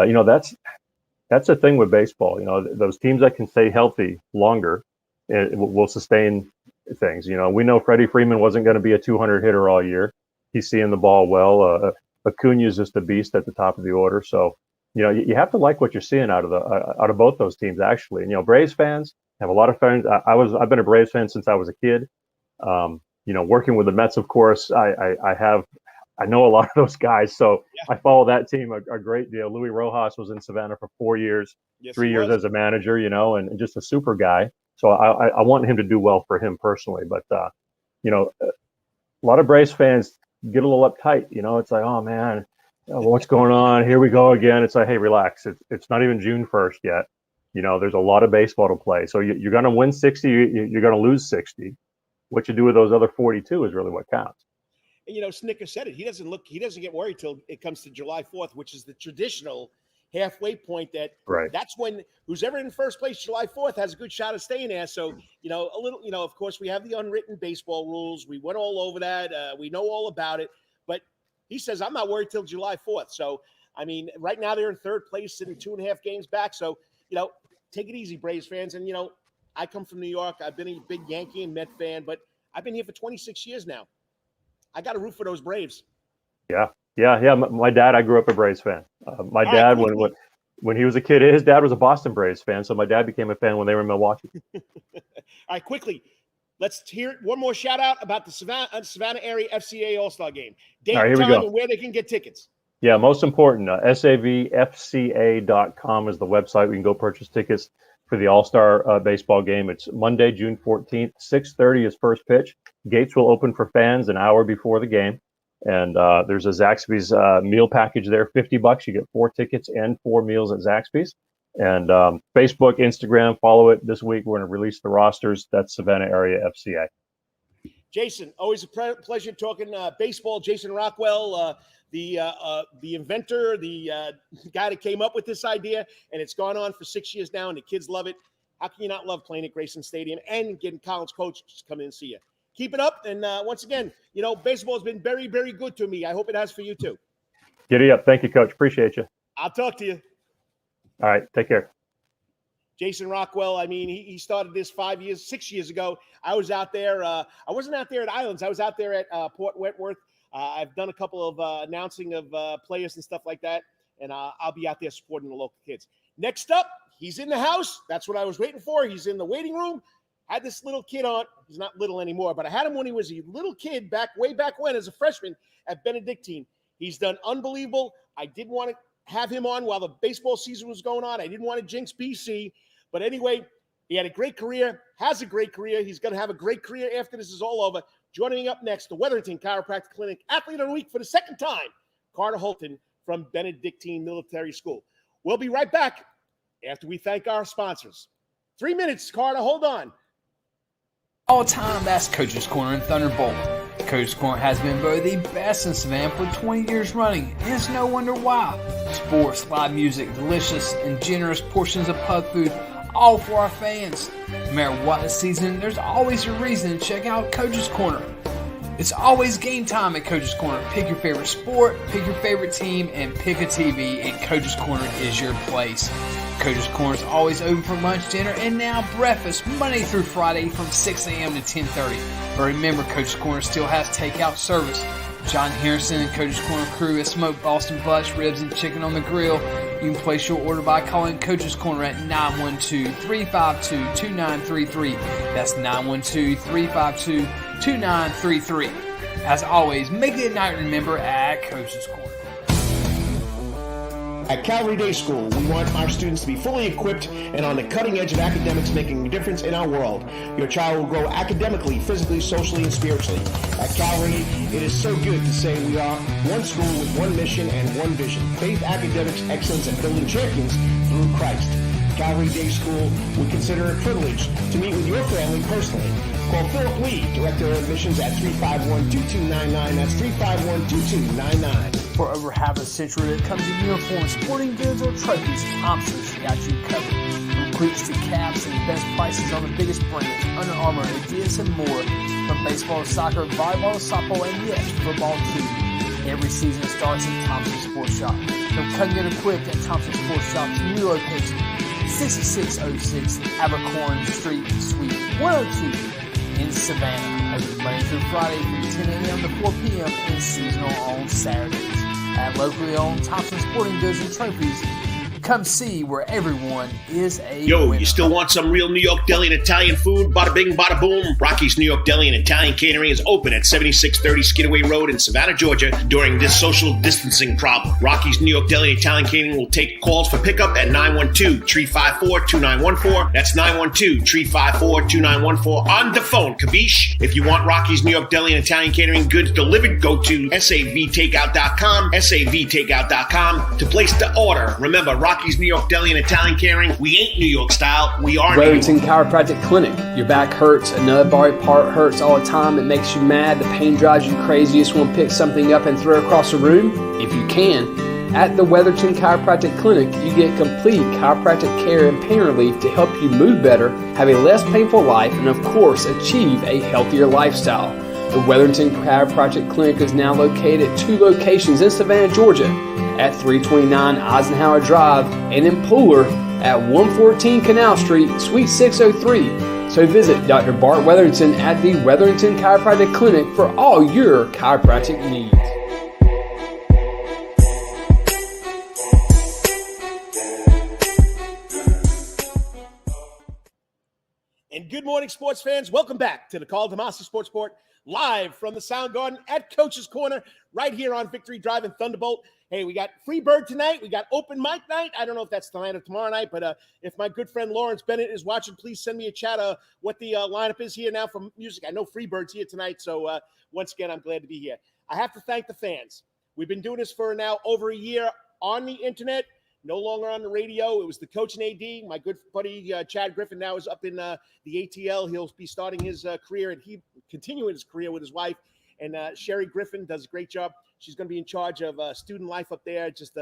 that's the thing with baseball. Those teams that can stay healthy longer will sustain things. We know Freddie Freeman wasn't going to be a 200 hitter all year. He's seeing the ball well. Acuna's just a beast at the top of the order. So, you have to like what you're seeing out of both those teams, actually. And, Braves fans have a lot of fans. I've been a Braves fan since I was a kid. Working with the Mets, of course, I know a lot of those guys, so I follow that team a great deal. Luis Rojas was in Savannah for 4 years, 3 years as a manager, and just a super guy. So I want him to do well for him personally. But, a lot of Braves fans get a little uptight. It's like, oh, man, what's going on? Here we go again. It's like, hey, relax. It's not even June 1st yet. There's a lot of baseball to play. So you're going to win 60. You're going to lose 60. What you do with those other 42 is really what counts. And, Snicker said it. He doesn't get worried till it comes to July 4th, which is the traditional, halfway point that that's when who's ever in first place July 4th has a good shot of staying there. So, a little, of course, we have the unwritten baseball rules. We went all over that. We know all about it. But he says, I'm not worried till July 4th. So, I mean, right now they're in third place, sitting 2.5 games back. So, take it easy, Braves fans. And, I come from New York. I've been a big Yankee and Met fan, but I've been here for 26 years now. I got to root for those Braves. Yeah. My dad, I grew up a Braves fan. My dad, when he was a kid, his dad was a Boston Braves fan. So my dad became a fan when they were in Milwaukee. All right, quickly. Let's hear one more shout out about the Savannah area FCA All-Star game. Date, right, time, and where they can get tickets. Yeah, most important, savfca.com is the website. We can go purchase tickets for the All-Star baseball game. It's Monday, June 14th, 6:30 is first pitch. Gates will open for fans an hour before the game. And there's a Zaxby's meal package there, $50. You get 4 tickets and 4 meals at Zaxby's. And Facebook, Instagram, follow it this week. We're going to release the rosters. That's Savannah area FCA. Jason, always a pleasure talking baseball. Jason Rockwell, the inventor, the guy that came up with this idea, and it's gone on for 6 years now, and the kids love it. How can you not love playing at Grayson Stadium and getting college coaches to come in and see you? Keep it up, and once again, baseball has been very, very good to me. I hope it has for you too. Giddy up. Thank you, Coach. Appreciate you. I'll talk to you. All right. Take care. Jason Rockwell, I mean, he started this 6 years ago. I was out there. I wasn't out there at Islands. I was out there at Port Wentworth. I've done a couple of announcing of players and stuff like that, and I'll be out there supporting the local kids. Next up, he's in the house. That's what I was waiting for. He's in the waiting room. Had this little kid on. He's not little anymore, but I had him when he was a little kid way back when as a freshman at Benedictine. He's done unbelievable. I didn't want to have him on while the baseball season was going on. I didn't want to jinx BC. But anyway, he had a great career, has a great career. He's going to have a great career after this is all over. Joining me up next, the Wetherington Chiropractic Clinic Athlete of the Week for the second time, Carter Holton from Benedictine Military School. We'll be right back after we thank our sponsors. 3 minutes, Carter. Hold on. All time, that's Coach's Corner in Thunderbolt. Coach's Corner has been voted the best in Savannah for 20 years running, and it's no wonder why. Sports, live music, delicious and generous portions of pub food, all for our fans. No matter what the season, there's always a reason to check out Coach's Corner. It's always game time at Coach's Corner. Pick your favorite sport, pick your favorite team, and pick a TV, and Coach's Corner is your place. Coach's Corner is always open for lunch, dinner, and now breakfast, Monday through Friday from 6 a.m. to 10:30. But remember, Coach's Corner still has takeout service. John Harrison and Coach's Corner crew has smoked Boston butts, ribs, and chicken on the grill. You can place your order by calling Coach's Corner at 912-352-2933. That's 912-352-2933. As always, make it a night to remember at Coach's Corner. At Calvary Day School, we want our students to be fully equipped and on the cutting edge of academics, making a difference in our world. Your child will grow academically, physically, socially, and spiritually. At Calvary, it is so good to say we are one school with one mission and one vision: faith, academics, excellence, and building champions through Christ. Calvary Day School would consider it a privilege to meet with your family personally. Call Philip Lee, Director of Admissions, at 351-2299. That's 351-2299. For over half a century, it comes in uniforms, sporting goods, or trophies, Thompson's got you covered. From cleats to caps and best prices on the biggest brands, Under Armour, Adidas, and more. From baseball to soccer, volleyball to softball, and yes, football too. Every season starts at Thompson Sports Shop. Come get equipped at Thompson Sports Shop's new location, 6606 Abercorn Street, Suite 102 in Savannah. Open Monday through Friday from 10 a.m. to 4 p.m. and seasonal on Saturdays. At locally owned Thompson Sporting Goods and Trophies, come see where everyone is a winner. You still want some real New York deli and Italian food? Bada bing, bada boom. Rocky's New York Deli and Italian Catering is open at 7630 Skidaway Road in Savannah, Georgia during this social distancing problem. Rocky's New York Deli and Italian Catering will take calls for pickup at 912-354-2914. That's 912-354-2914 on the phone, capiche? If you want Rocky's New York Deli and Italian Catering goods delivered, go to savtakeout.com, savtakeout.com to place the order. Remember, Rocky's New York Deli and Italian Catering, we ain't New York style, we are Ravenson New York. Chiropractic Clinic. Your back hurts, another body part hurts all the time. It makes you mad. The pain drives you crazy. You just want to pick something up and throw it across the room? If you can, At the Wetherington Chiropractic Clinic, you get complete chiropractic care and pain relief to help you move better, have a less painful life, and of course, achieve a healthier lifestyle. The Wetherington Chiropractic Clinic is now located at 2 locations in Savannah, Georgia, at 329 Eisenhower Drive and in Pooler at 114 Canal Street, Suite 603. So visit Dr. Bart Wetherington at the Wetherington Chiropractic Clinic for all your chiropractic needs. And good morning, sports fans. Welcome back to the Karl DeMasi Sports Report, live from the Soundgarden at Coach's Corner, right here on Victory Drive in Thunderbolt. Hey, we got free bird tonight. We got open mic night. I don't know if that's tonight or tomorrow night, but if my good friend Lawrence Bennett is watching, please send me a chat of what the lineup is here now for music. I know free bird's here tonight, so once again, I'm glad to be here. I have to thank the fans. We've been doing this for now over a year on the internet, no longer on the radio. It was the coach and AD. My good buddy Chad Griffin now is up in the ATL. He'll be starting his career, and he continuing his career with his wife. And Sherry Griffin does a great job. She's going to be in charge of student life up there. Just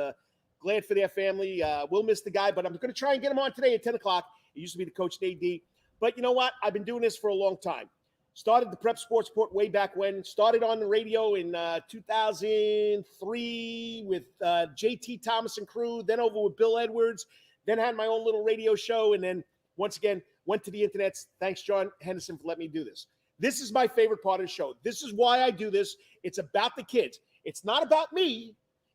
glad for their family. We'll miss the guy, but I'm going to try and get him on today at 10 o'clock. It used to be the coach and AD. But you know what? I've been doing this for a long time. Started the Prep Sports Report way back when. Started on the radio in 2003 with JT Thomas and crew. Then over with Bill Edwards. Then had my own little radio show. And then once again, went to the internet. Thanks, John Henderson, for letting me do this. This is my favorite part of the show. This is why I do this. It's about the kids. It's not about me.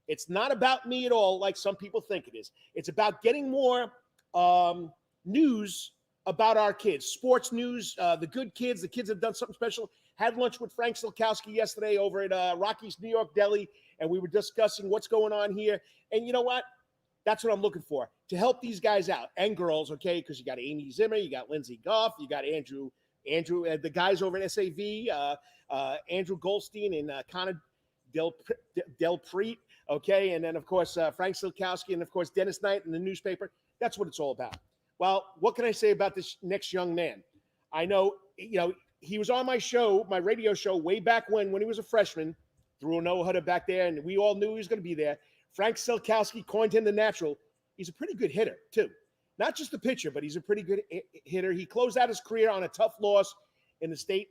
It's not about me at all, like some people think it is. It's about getting more news about our kids, sports news, the good kids, the kids that have done something special. Had lunch with Frank Silkowski yesterday over at Rocky's New York Deli, and we were discussing what's going on here. And you know what? That's what I'm looking for, to help these guys out and girls, okay? Because you got Amy Zimmer, you got Lindsey Goff, you got Andrew, the guys over at SAV, Andrew Goldstein and Connor Del Preet, okay? And then, of course, Frank Silkowski and, of course, Dennis Knight in the newspaper. That's what it's all about. Well, what can I say about this next young man? I know, he was on my show, my radio show, way back when he was a freshman, threw a no-hitter back there, and we all knew he was going to be there. Frank Silkowski coined him the natural. He's a pretty good hitter, too. Not just a pitcher, but he's a pretty good hitter. He closed out his career on a tough loss in the state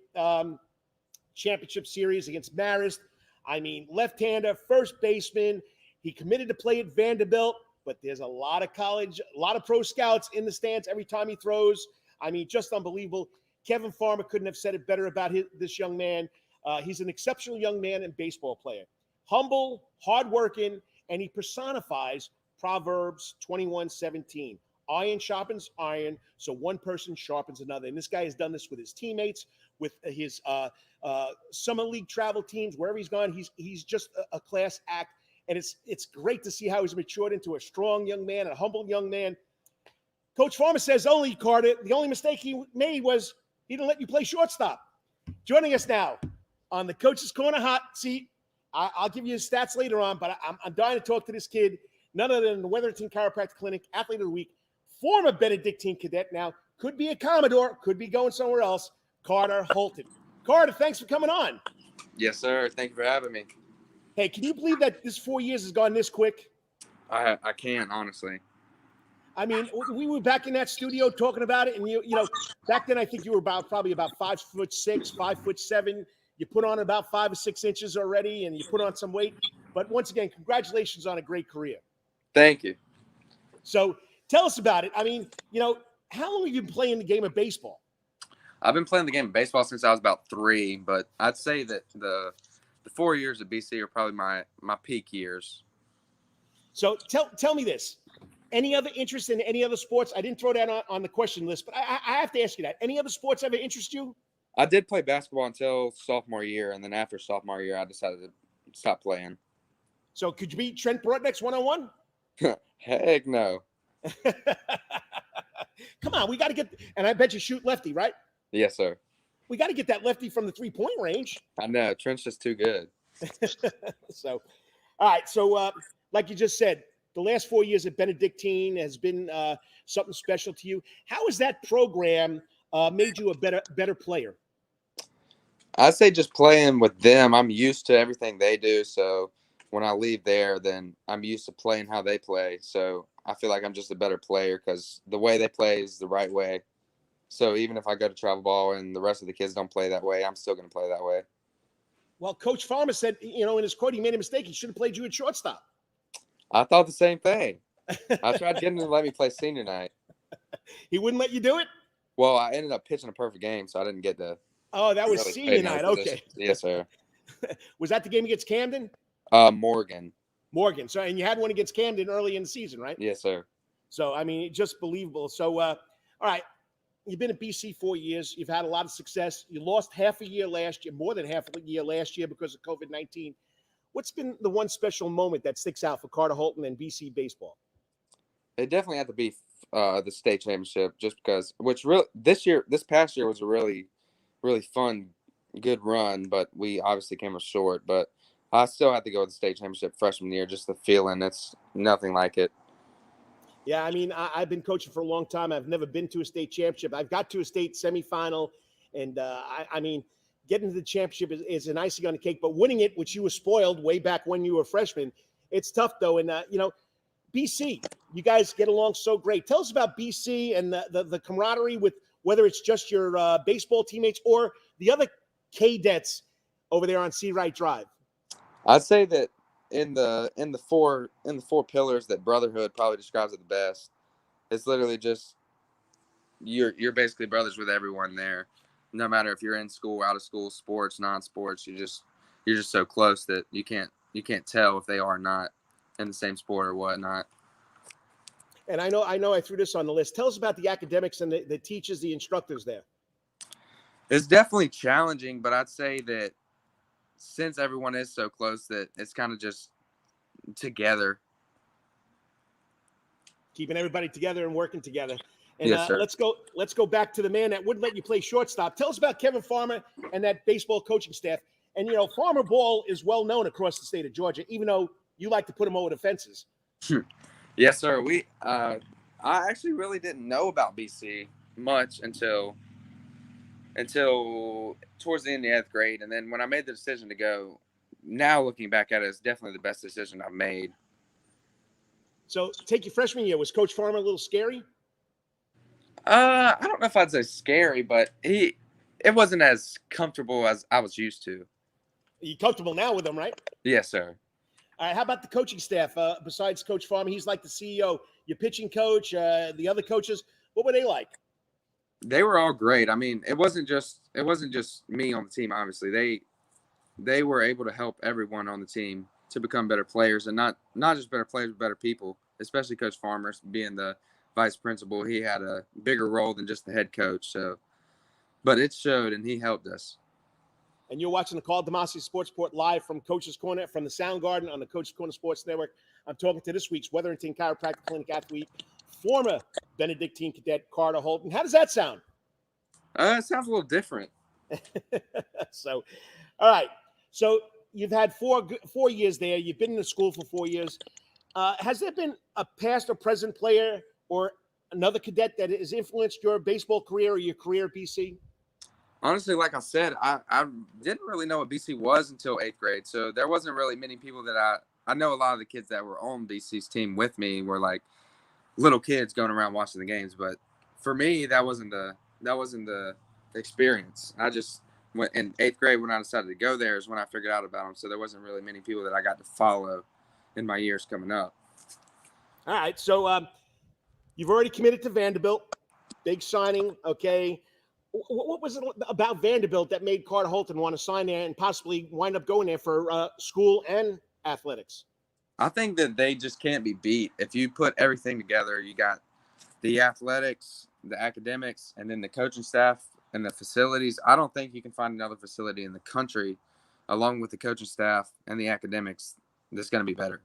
championship series against Marist. I mean, left-hander, first baseman. He committed to play at Vanderbilt, but there's a lot of college, a lot of pro scouts in the stands every time he throws. I mean, just unbelievable. Kevin Farmer couldn't have said it better about this young man. He's an exceptional young man and baseball player. Humble, hardworking, and he personifies Proverbs 21:17. Iron sharpens iron, so one person sharpens another. And this guy has done this with his teammates, with his summer league travel teams, wherever he's gone. He's just a class act. And it's great to see how he's matured into a strong young man, a humble young man. Coach Farmer says Carter, the only mistake he made was he didn't let you play shortstop. Joining us now on the Coach's Corner hot seat. I'll give you his stats later on, but I'm dying to talk to this kid, none other than the Wetherington Chiropractic Clinic Athlete of the Week, former Benedictine cadet now, could be a Commodore, could be going somewhere else, Carter Holton. Carter, thanks for coming on. Yes, sir. Thank you for having me. Hey, can you believe that this 4 years has gone this quick? I can't, honestly. I mean, we were back in that studio talking about it, and you know, back then I think you were probably about 5'6", 5'7". You put on about 5 or 6 inches already, and you put on some weight. But once again, congratulations on a great career. Thank you. So tell us about it. I mean, how long have you been playing the game of baseball? I've been playing the game of baseball since I was about 3, but I'd say that the 4 years at BC are probably my peak years. So tell me this. Any other interest in any other sports? I didn't throw that on the question list, but I have to ask you that. Any other sports ever interest you? I did play basketball until sophomore year, and then after sophomore year, I decided to stop playing. So could you beat Trent Broadnex one-on-one? Heck no. Come on, we got to get – and I bet you shoot lefty, right? Yes, sir. We got to get that lefty from the three-point range. I know. Trent's just too good. So, all right. So, like you just said, the last 4 years at Benedictine has been something special to you. How has that program made you a better player? I'd say just playing with them, I'm used to everything they do. So when I leave there, then I'm used to playing how they play. So I feel like I'm just a better player because the way they play is the right way. So even if I go to travel ball and the rest of the kids don't play that way, I'm still going to play that way. Well, Coach Farmer said, in his quote, he made a mistake. He should have played you at shortstop. I thought the same thing. I tried getting him to let me play senior night. He wouldn't let you do it? Well, I ended up pitching a perfect game, so I didn't get to. Oh, that was really senior night. Okay. Yes, sir. Was that the game against Camden? Morgan. So, and you had one against Camden early in the season, right? Yes, sir. So, I mean, just believable. So, all right. You've been at BC 4 years. You've had a lot of success. You lost half a year last year, more than half a year last year because of COVID-19. What's been the one special moment that sticks out for Carter Holton and BC baseball? It definitely had to be the state championship, just because. This past year was a really, really fun, good run, but we obviously came up short. But I still had to go with the state championship freshman year. Just the feeling, it's nothing like it. Yeah, I mean, I've been coaching for a long time. I've never been to a state championship. I've got to a state semifinal, and I mean, getting to the championship is an icing on the cake. But winning it, which you were spoiled way back when you were a freshman, it's tough though. And BC, you guys get along so great. Tell us about BC and the camaraderie with whether it's just your baseball teammates or the other cadets over there on Seawright Drive. I'd say that in the four pillars that brotherhood probably describes it the best. It's literally just you're basically brothers with everyone there. No matter if you're in school, out of school, sports, non-sports, you're just so close that you can't tell if they are not in the same sport or whatnot. And I know I threw this on the list. Tell us about the academics and the teachers, the instructors there. It's definitely challenging, but I'd say that since everyone is so close that it's kind of just together. Keeping everybody together and working together. And yes, sir. Let's go back to the man that wouldn't let you play shortstop. Tell us about Kevin Farmer and that baseball coaching staff. And, Farmer ball is well known across the state of Georgia, even though you like to put him over the fences. Yes, sir. I actually really didn't know about BC much until towards the end of the 8th grade. And then when I made the decision to go, now looking back at it, it's definitely the best decision I've made. So take your freshman year. Was Coach Farmer a little scary? I don't know if I'd say scary, but it wasn't as comfortable as I was used to. You're comfortable now with him, right? Yes, sir. All right. How about the coaching staff? Besides Coach Farmer, he's like the CEO. Your pitching coach, the other coaches, what were they like? They were all great. I mean, it wasn't just me on the team. Obviously, they were able to help everyone on the team to become better players, and not just better players, but better people. Especially Coach Farmer, being the vice principal, he had a bigger role than just the head coach. So, but it showed, and he helped us. And you're watching the Karl DeMasi Sports Report live from Coach's Corner from the Soundgarden on the Coach's Corner Sports Network. I'm talking to this week's Wetherington Chiropractic Clinic athlete, former Benedictine cadet Carter Holton. How does that sound? It sounds a little different. So, all right. So you've had 4 years there. You've been in the school for 4 years. Has there been a past or present player or another cadet that has influenced your baseball career or your career at BC? Honestly, like I said, I didn't really know what BC was until 8th grade. So there wasn't really many people that I know. A lot of the kids that were on BC's team with me were like little kids going around watching the games. But for me, that wasn't the experience. I just went in 8th grade when I decided to go there is when I figured out about them. So there wasn't really many people that I got to follow in my years coming up. All right. So you've already committed to Vanderbilt. Big signing. Okay. What was it about Vanderbilt that made Carter Holton want to sign there and possibly wind up going there for school and athletics? I think that they just can't be beat. If you put everything together, you got the athletics, the academics, and then the coaching staff and the facilities. I don't think you can find another facility in the country, along with the coaching staff and the academics, that's going to be better.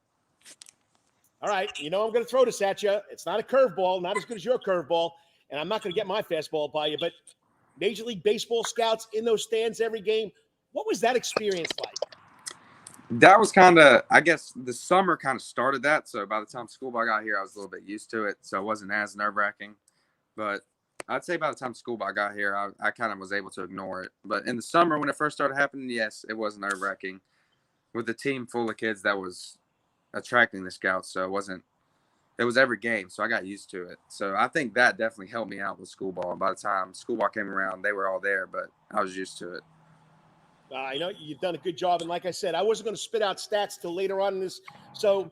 All right. I'm going to throw this at you. It's not a curveball, not as good as your curveball, and I'm not going to get my fastball by you, but Major League Baseball scouts in those stands every game. What was that experience like? That was kind of, I guess, the summer kind of started that. So by the time school ball got here, I was a little bit used to it. So it wasn't as nerve-wracking. But I'd say by the time school ball got here, I kind of was able to ignore it. But in the summer, when it first started happening, yes, it was nerve-wracking. with a team full of kids that was attracting the scouts. So it was every game. So I got used to it. So I think that definitely helped me out with school ball. And by the time school ball came around, they were all there, but I was used to it. I know you've done a good job. And like I said, I wasn't going to spit out stats till later on in this. So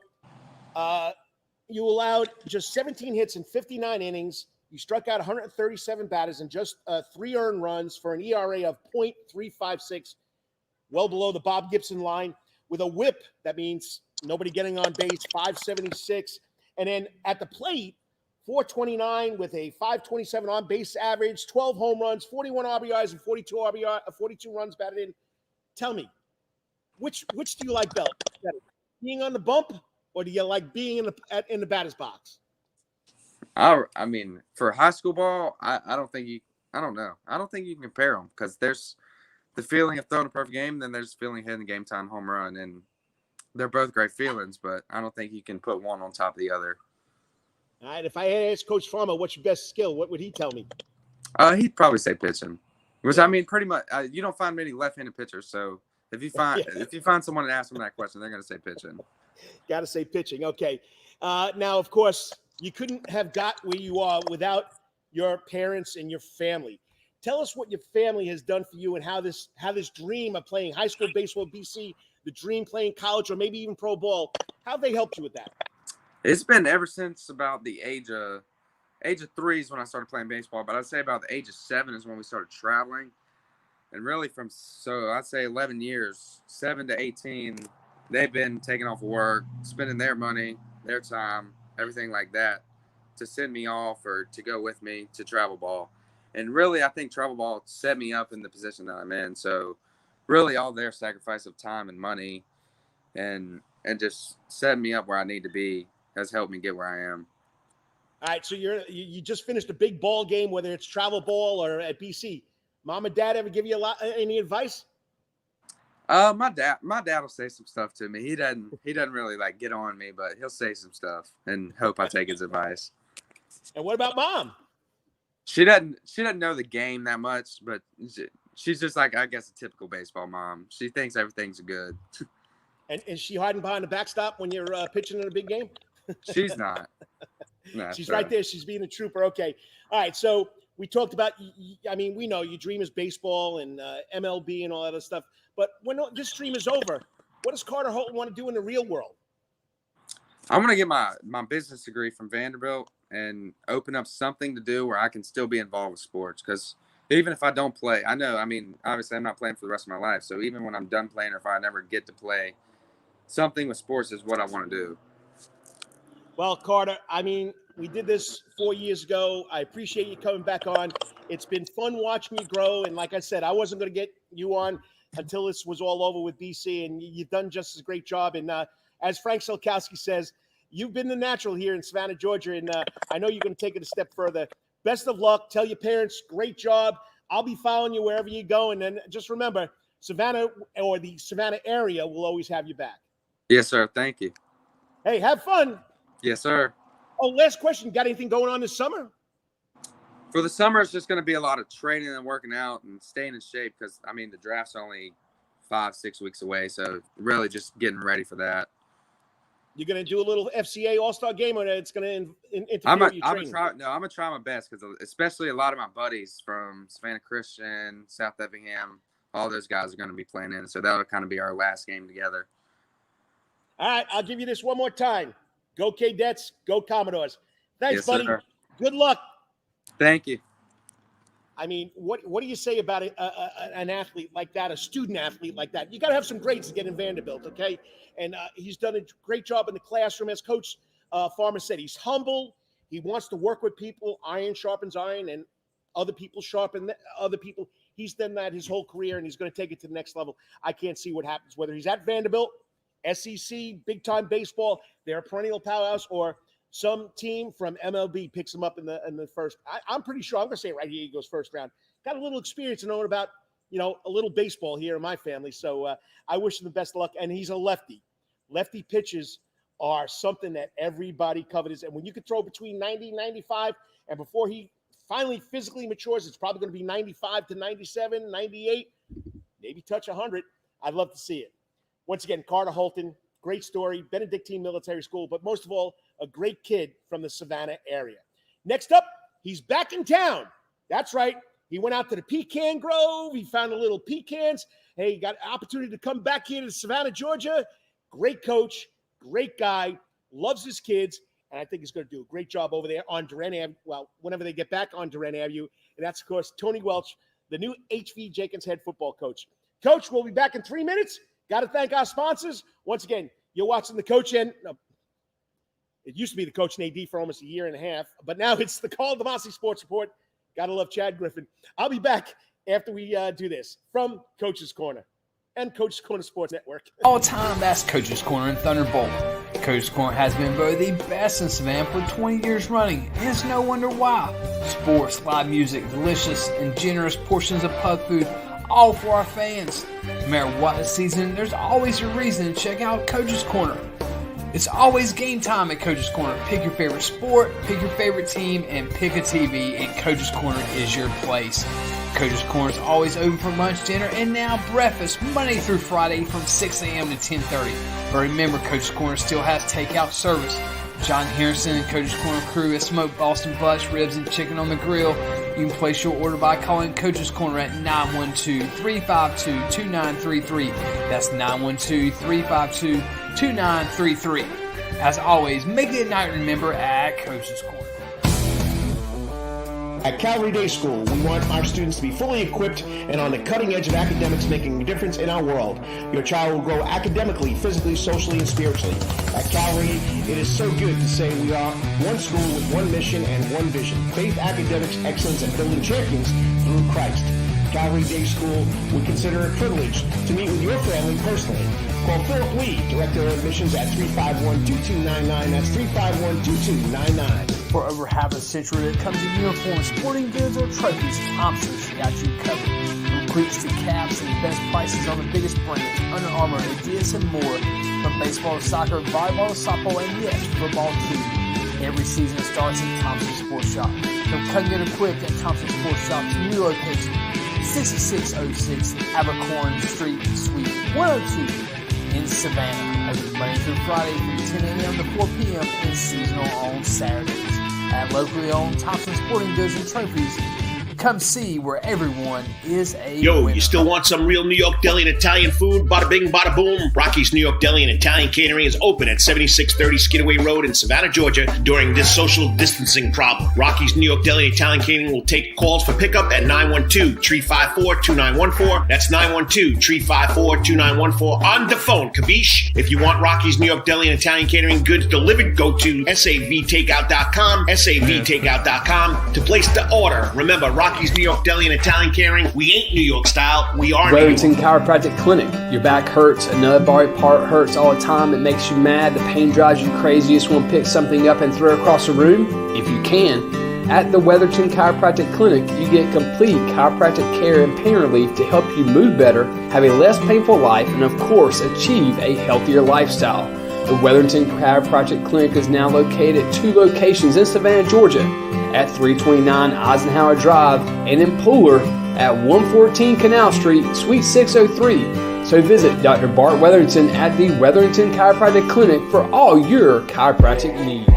you allowed just 17 hits in 59 innings. You struck out 137 batters and just 3 earned runs for an ERA of .356, well below the Bob Gibson line, with a whip. That means nobody getting on base, 576. And then at the plate, 429 with a 527 on base average, 12 home runs, 41 RBIs, and 42 runs batted in. Tell me, which do you like better? Being on the bump, or do you like being in the batter's box? I mean, for high school ball, I don't know. I don't think you can compare them, because there's the feeling of throwing a perfect game, then there's the feeling of hitting the game time home run, and they're both great feelings, but I don't think you can put one on top of the other. All right, if I had asked Coach Farmer what's your best skill, what would he tell me? He'd probably say pitching, which I mean, pretty much you don't find many left-handed pitchers, so if you find someone and ask them that question, they're going to say pitching. Got to say pitching. Okay. Now, of course, you couldn't have got where you are without your parents and your family. Tell us what your family has done for you and how this dream of playing high school baseball at BC, the dream playing college or maybe even pro ball, how they helped you with that? It's been ever since about the age of 3 is when I started playing baseball, but I'd say about the age of 7 is when we started traveling. And really I'd say 11 years, 7 to 18, they've been taking off work, spending their money, their time, everything like that, to send me off or to go with me to travel ball. And really, I think travel ball set me up in the position that I'm in. So really all their sacrifice of time and money and just setting me up where I need to be has helped me get where I am. All right, so you just finished a big ball game, whether it's travel ball or at BC. Mom and Dad ever give you any advice? My dad will say some stuff to me. He doesn't really like get on me, but he'll say some stuff and hope I take his advice. And what about Mom? She doesn't know the game that much, but she's just like, I guess, a typical baseball mom. She thinks everything's good. And is she hiding behind the backstop when you're pitching in a big game? She's not. No, she's right there. She's being a trooper. Okay. All right. So we talked about, I mean, we know your dream is baseball and MLB and all that other stuff. But when this dream is over, what does Carter Holton want to do in the real world? I'm going to get my business degree from Vanderbilt and open up something to do where I can still be involved with sports. Because even if I don't play, I mean, obviously I'm not playing for the rest of my life. So even when I'm done playing or if I never get to play, something with sports is what I want to do. Well, Carter, I mean, we did this 4 years ago. I appreciate you coming back on. It's been fun watching you grow. And like I said, I wasn't going to get you on until this was all over with BC, and you've done just as great job. And as Frank Solkowski says, you've been the natural here in Savannah, Georgia, and I know you're going to take it a step further. Best of luck. Tell your parents, great job. I'll be following you wherever you go. And then just remember, Savannah or the Savannah area will always have you back. Yes, sir. Thank you. Hey, have fun. Yes, sir. Oh, last question. Got anything going on this summer? For the summer, it's just going to be a lot of training and working out and staying in shape because, I mean, the draft's only 5-6 weeks away. So really just getting ready for that. You're going to do a little FCA All-Star game, or it's going to interfere with your training? I'm going to try my best because especially a lot of my buddies from Savannah Christian, South Effingham, all those guys are going to be playing in. So that'll kind of be our last game together. All right, I'll give you this one more time. Go Cadettes, go Commodores. Thanks, yes, buddy. Sir. Good luck. Thank you. I mean, what do you say about an athlete like that, a student athlete like that? You got to have some grades to get in Vanderbilt, okay? And he's done a great job in the classroom. As Coach Farmer said, he's humble. He wants to work with people. Iron sharpens iron, and other people sharpen other people. He's done that his whole career, and he's going to take it to the next level. I can't see what happens, whether he's at Vanderbilt, SEC, big-time baseball, they're a perennial powerhouse, or some team from MLB picks him up in the first. I'm pretty sure, I'm going to say it right here, he goes first round. Got a little experience in knowing about, a little baseball here in my family, so I wish him the best of luck, and he's a lefty. Lefty pitches are something that everybody covets, and when you can throw between 90 and 95, and before he finally physically matures, it's probably going to be 95 to 97, 98, maybe touch 100. I'd love to see it. Once again, Carter Holton, great story, Benedictine Military School, but most of all, a great kid from the Savannah area. Next up, he's back in town. That's right. He went out to the pecan grove. He found a little pecans. Hey, he got an opportunity to come back here to Savannah, Georgia. Great coach, great guy, loves his kids, and I think he's going to do a great job over there on DeRenne Avenue. Well, whenever they get back on DeRenne Avenue, and that's, of course, Tony Welch, the new HV Jenkins head football coach. Coach, we'll be back in 3 minutes. Got to thank our sponsors. Once again, you're watching the Coach and it used to be the Coach and AD for almost a year and a half, but now it's the Karl DeMasi Sports Report. Got to love Chad Griffin. I'll be back after we do this from Coach's Corner and Coach's Corner Sports Network. All time, that's Coach's Corner in Thunderbolt. Coach's Corner has been voted the best in Savannah for 20 years running, and it's no wonder why. Sports, live music, delicious and generous portions of pub food, all for our fans. No matter what the season, there's always a reason to check out Coach's Corner. It's always game time at Coach's Corner. Pick your favorite sport, pick your favorite team, and pick a TV, and Coach's Corner is your place. Coach's Corner is always open for lunch, dinner, and now breakfast, Monday through Friday from 6 a.m. to 10:30. But remember, Coach's Corner still has takeout service. John Harrison and Coach's Corner crew has smoked Boston butts, ribs, and chicken on the grill. You can place your order by calling Coach's Corner at 912-352-2933. That's 912-352-2933. As always, make it a night to remember at Coach's Corner. At Calvary Day School, we want our students to be fully equipped and on the cutting edge of academics, making a difference in our world. Your child will grow academically, physically, socially, and spiritually. At Calvary, it is so good to say we are one school with one mission and one vision: faith, academics, excellence, and building champions through Christ. Calvary Day School would consider it a privilege to meet with your family personally. Call Philip Lee, Director of Admissions, at 351-2299. That's 351-2299. For over half a century, when it comes to uniforms, sporting goods, or trophies, Thompson's got you covered. From cleats to caps and best prices on the biggest brands, Under Armour, Adidas, and more. From baseball to soccer, volleyball to softball, and yes, football too. Every season starts at Thompson Sports Shop. So come get equipped at Thompson Sports Shop's new location, 6606 Abercorn Street, Suite 102 in Savannah. Open Monday through Friday from 10 a.m. to 4 p.m. and seasonal on Saturdays. At locally owned Thompson Sporting Goods and Trophies, come see where everyone is a winner. You still want some real New York deli and Italian food? Bada bing, bada boom. Rocky's New York Deli and Italian Catering is open at 7630 Skidaway Road in Savannah, Georgia during this social distancing problem. Rocky's New York Deli and Italian Catering will take calls for pickup at 912-354-2914. That's 912-354-2914 on the phone, capiche? If you want Rocky's New York Deli and Italian Catering goods delivered, go to savtakeout.com, savtakeout.com to place the order. Remember, Rocky's New York Deli and Italian Catering, we ain't New York style, we are New York. Ravenson Chiropractic Clinic. Your back hurts, another body part hurts all the time, it makes you mad, the pain drives you crazy, you just want to pick something up and throw it across the room? If you can. At the Wetherington Chiropractic Clinic, you get complete chiropractic care and pain relief to help you move better, have a less painful life, and of course, achieve a healthier lifestyle. The Wetherington Chiropractic Clinic is now located at 2 locations in Savannah, Georgia, at 329 Eisenhower Drive and in Pooler at 114 Canal Street, Suite 603. So visit Dr. Bart Wetherington at the Wetherington Chiropractic Clinic for all your chiropractic needs.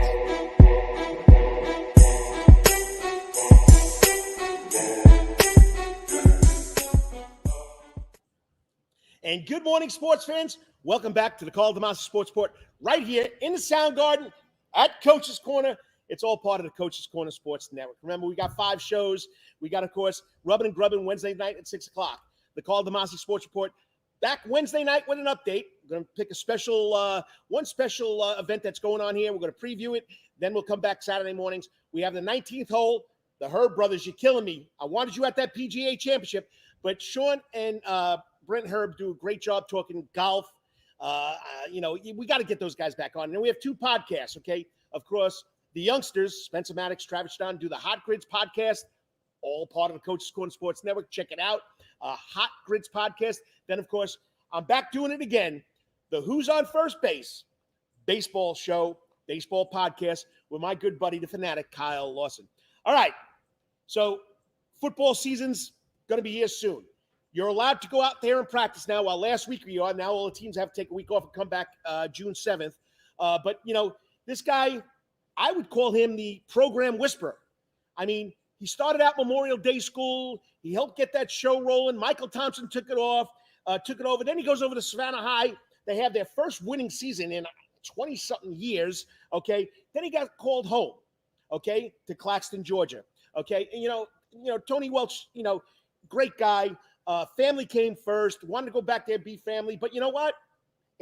And good morning, sports fans. Welcome back to the Karl DeMasi Sports Report right here in the Soundgarden at Coach's Corner. It's all part of the Coach's Corner Sports Network. Remember, we got 5 shows. We got, of course, Rubbin' and Grubbin' Wednesday night at 6 o'clock. The Karl DeMasi Sports Report back Wednesday night with an update. We're going to pick a special, one special event that's going on here. We're going to preview it. Then we'll come back Saturday mornings. We have the 19th hole. The Herb brothers, you're killing me. I wanted you at that PGA championship, but Sean and Brent Herb do a great job talking golf. We got to get those guys back on. And then we have 2 podcasts, okay? Of course, the youngsters, Spencer Maddox, Travis John, do the Hot Grids podcast, all part of the Coach's Corner Sports Network. Check it out. Hot Grids podcast. Then, of course, I'm back doing it again. The Who's on First Base baseball show, baseball podcast with my good buddy, the fanatic, Kyle Lawson. All right. So football season's going to be here soon. You're allowed to go out there and practice now. While last week we are, now all the teams have to take a week off and come back June 7th. But, this guy, I would call him the program whisperer. I mean, he started out Memorial Day School. He helped get that show rolling. Michael Thompson took it over. Then he goes over to Savannah High. They have their first winning season in 20-something years, okay? Then he got called home, okay, to Claxton, Georgia, okay? And, Tony Welch, great guy. Family came first, wanted to go back there, be family. But you know what?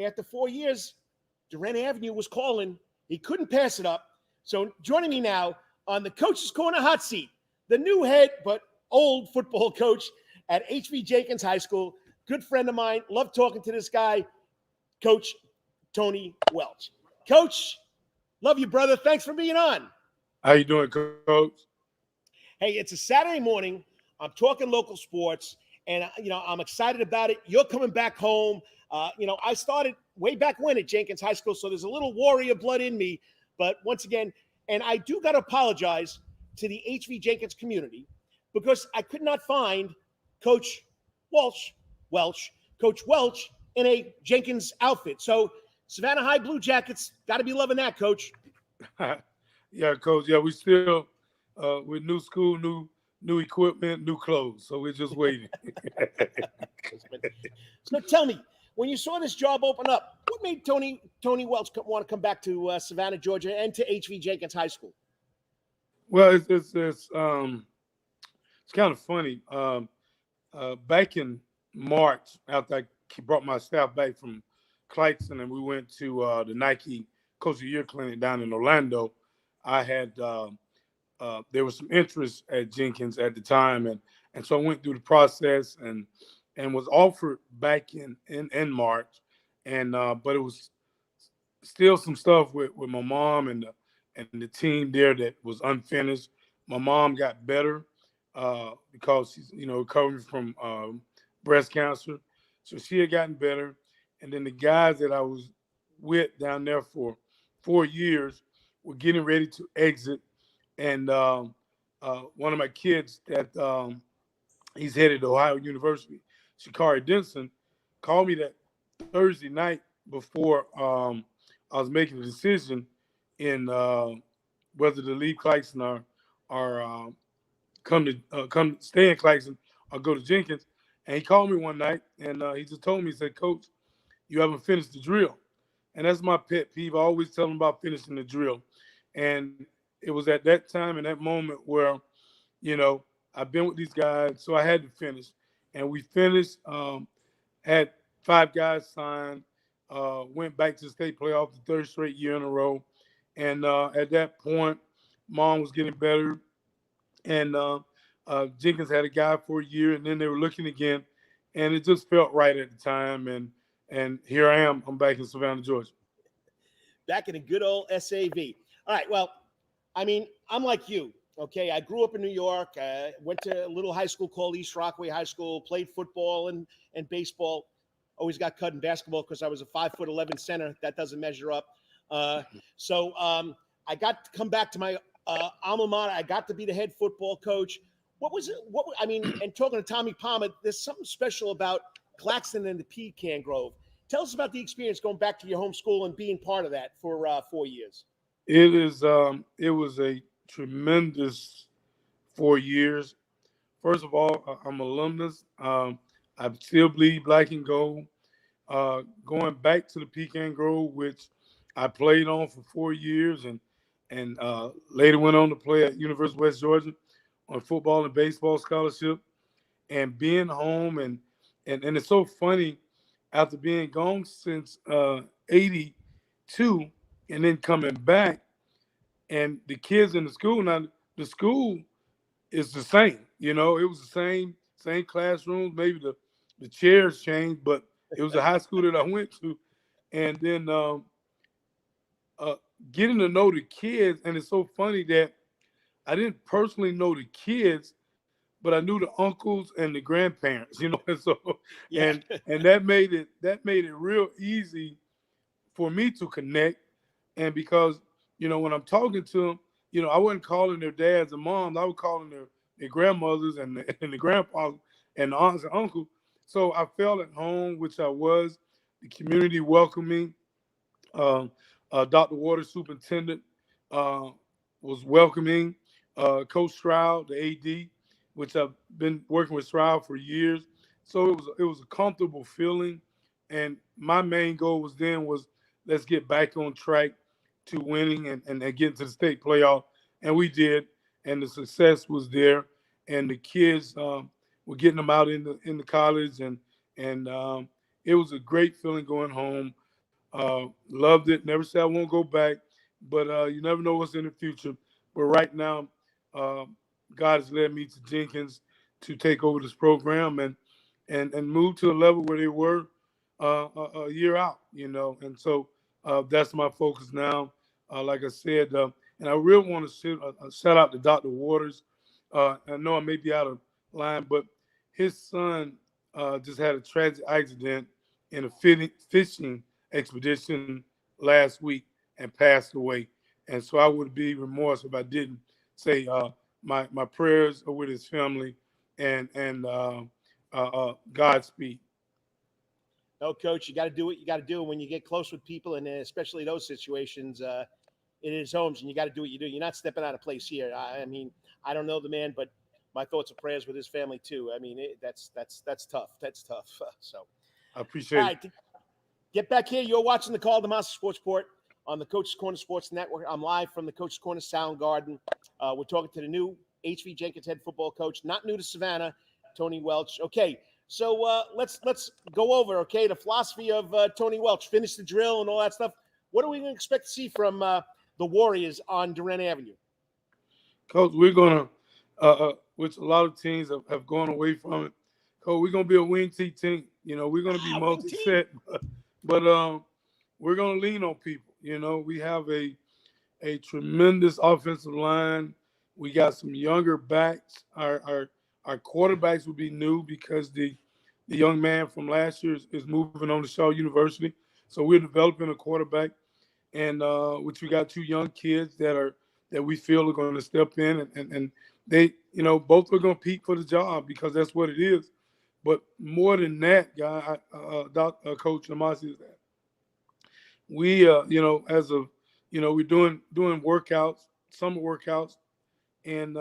After 4 years, DeRenne Avenue was calling. He couldn't pass it up. So joining me now on the Coach's Corner hot seat, the new head but old football coach at H.V. Jenkins High School, good friend of mine. Love talking to this guy, Coach Tony Welch. Coach, love you, brother. Thanks for being on. How you doing, Coach? Hey, it's a Saturday morning. I'm talking local sports, and, I'm excited about it. You're coming back home. I started way back when at Jenkins High School, so there's a little warrior blood in me. But once again, and I do got to apologize to the H.V. Jenkins community because I could not find Coach Welch in a Jenkins outfit. So Savannah High Blue Jackets, got to be loving that, Coach. Yeah, Coach. Yeah, we still with new school, new equipment, new clothes. So we're just waiting. So tell me, when you saw this job open up, what made Tony Welch want to come back to Savannah, Georgia, and to H.V. Jenkins High School? Well, it's kind of funny. Back in March, after I brought my staff back from Clarkson and we went to the Nike Coach of the Year clinic down in Orlando, I had there was some interest at Jenkins at the time, and so I went through the process and was offered back in March, and but it was still some stuff with my mom and the team there that was unfinished. My mom got better because she's recovering from breast cancer, so she had gotten better, and then the guys that I was with down there for 4 years were getting ready to exit, and one of my kids that he's headed to Ohio University, Shakari Denson, called me that Thursday night before I was making a decision in whether to leave Clarkson or come stay in Clarkson or go to Jenkins. And he called me one night and he just told me, he said, "Coach, you haven't finished the drill." And that's my pet peeve. I always tell them about finishing the drill. And it was at that time and that moment where, I've been with these guys, so I had to finish. And we finished, had 5 guys signed, went back to the state playoff the 3rd straight year in a row. And at that point, Mom was getting better. And Jenkins had a guy for a year, and then they were looking again. And it just felt right at the time. And here I am. I'm back in Savannah, Georgia. Back in a good old SAV. All right, well, I'm like you. Okay, I grew up in New York, went to a little high school called East Rockaway High School, played football and baseball. Always got cut in basketball because I was a 5'11" center. That doesn't measure up. So I got to come back to my alma mater. I got to be the head football coach. What was it? And talking to Tommy Palmer, there's something special about Claxton and the Pecan Grove. Tell us about the experience going back to your home school and being part of that for 4 years. It was a tremendous 4 years. First of all, I'm alumnus. I still bleed black and gold. Going back to the Pecan Grove, which I played on for 4 years and later went on to play at University of West Georgia on football and baseball scholarship, and being home and it's so funny, after being gone since 82 and then coming back, and the kids in the school, now the school is the same, it was the same classrooms, maybe the chairs changed, but it was a high school that I went to. And then getting to know the kids, and it's so funny that I didn't personally know the kids, but I knew the uncles and the grandparents, and so and that made it real easy for me to connect. And because when I'm talking to them, I wasn't calling their dads and moms, I was calling their grandmothers and the grandpas and the aunts and uncles, So I felt at home, which I was. The community welcoming. Dr. Waters, superintendent, was welcoming. Coach Stroud, the AD, which I've been working with Stroud for years. So it was a comfortable feeling. And my main goal was let's get back on track to winning and getting to the state playoff. And we did. And the success was there. And the kids, we're getting them out in the college. And it was a great feeling going home. Loved it. Never said I won't go back, but you never know what's in the future. But right now, God has led me to Jenkins to take over this program and move to a level where they were a year out, And so that's my focus now. Like I said, and I really want to shout out to Dr. Waters. I know I may be out of line, but his son just had a tragic accident in a fishing expedition last week and passed away. And so I would be remorse if I didn't say my prayers are with his family and Godspeed. No, Coach, you got to do what you got to do when you get close with people, and especially those situations in his homes, and you got to do what you do. You're not stepping out of place here. I mean, I don't know the man, but my thoughts and prayers with his family too. I mean, that's tough. That's tough. So I appreciate it. Get back here. You're watching the Karl DeMasi Sports Report on the Coach's Corner Sports Network. I'm live from the Coach's Corner Soundgarden. We're talking to the new HV Jenkins head football coach, not new to Savannah, Tony Welch. Okay, so let's go over, the philosophy of Tony Welch. Finish the drill and all that stuff. What are we going to expect to see from the Warriors on DeRenne Avenue? Coach, we're going to, which a lot of teams have gone away from it. Coach, we're going to be a wing team. We're going to be multi-set. But we're going to lean on people. We have a tremendous offensive line. We got some younger backs. Our quarterbacks will be new because the young man from last year is moving on to Shaw University. So we're developing a quarterback, and which we got two young kids that we feel are going to step in, and they, both are going to compete for the job because that's what it is. But more than that, Coach DeMasi, is that we, as of, we're doing workouts, summer workouts, and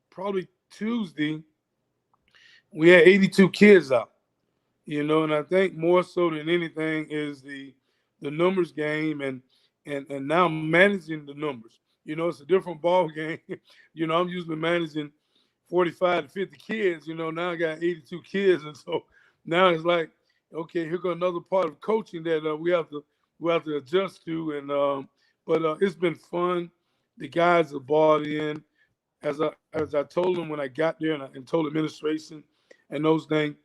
probably Tuesday, we had 82 kids out, and I think more so than anything is the numbers game and now managing the numbers. It's a different ball game. I'm usually managing 45 to 50 kids, now I got 82 kids. And so now it's like, okay, here goes another part of coaching that we have to adjust to. And but it's been fun. The guys are bought in. As I told them when I got there and told administration and those things,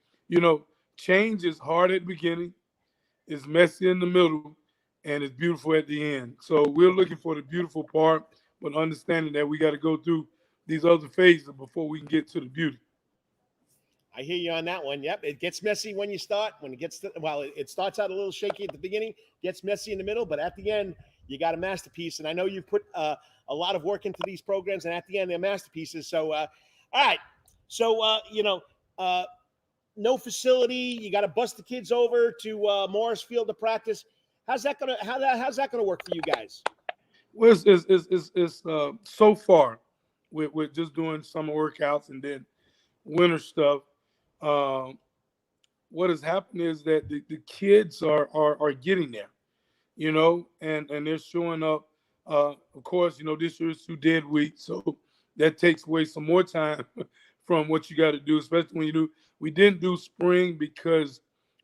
change is hard at the beginning, it's messy in the middle, and it's beautiful at the end. So we're looking for the beautiful part, but understanding that we got to go through these other phases before we can get to the beauty. I hear you on that one. Yep, it gets messy when you start. When it gets to, it starts out a little shaky at the beginning, gets messy in the middle, but at the end, you got a masterpiece. And I know you've put a lot of work into these programs, and at the end, they're masterpieces. So, all right. So, no facility. You got to bust the kids over to Morris Field to practice. How's that gonna work for you guys? Well, it's so far with just doing summer workouts and then winter stuff. What has happened is that the kids are getting there, and they're showing up. Of course, this year is 2 dead weeks, so that takes away some more time from what you got to do, especially when you do. We didn't do spring because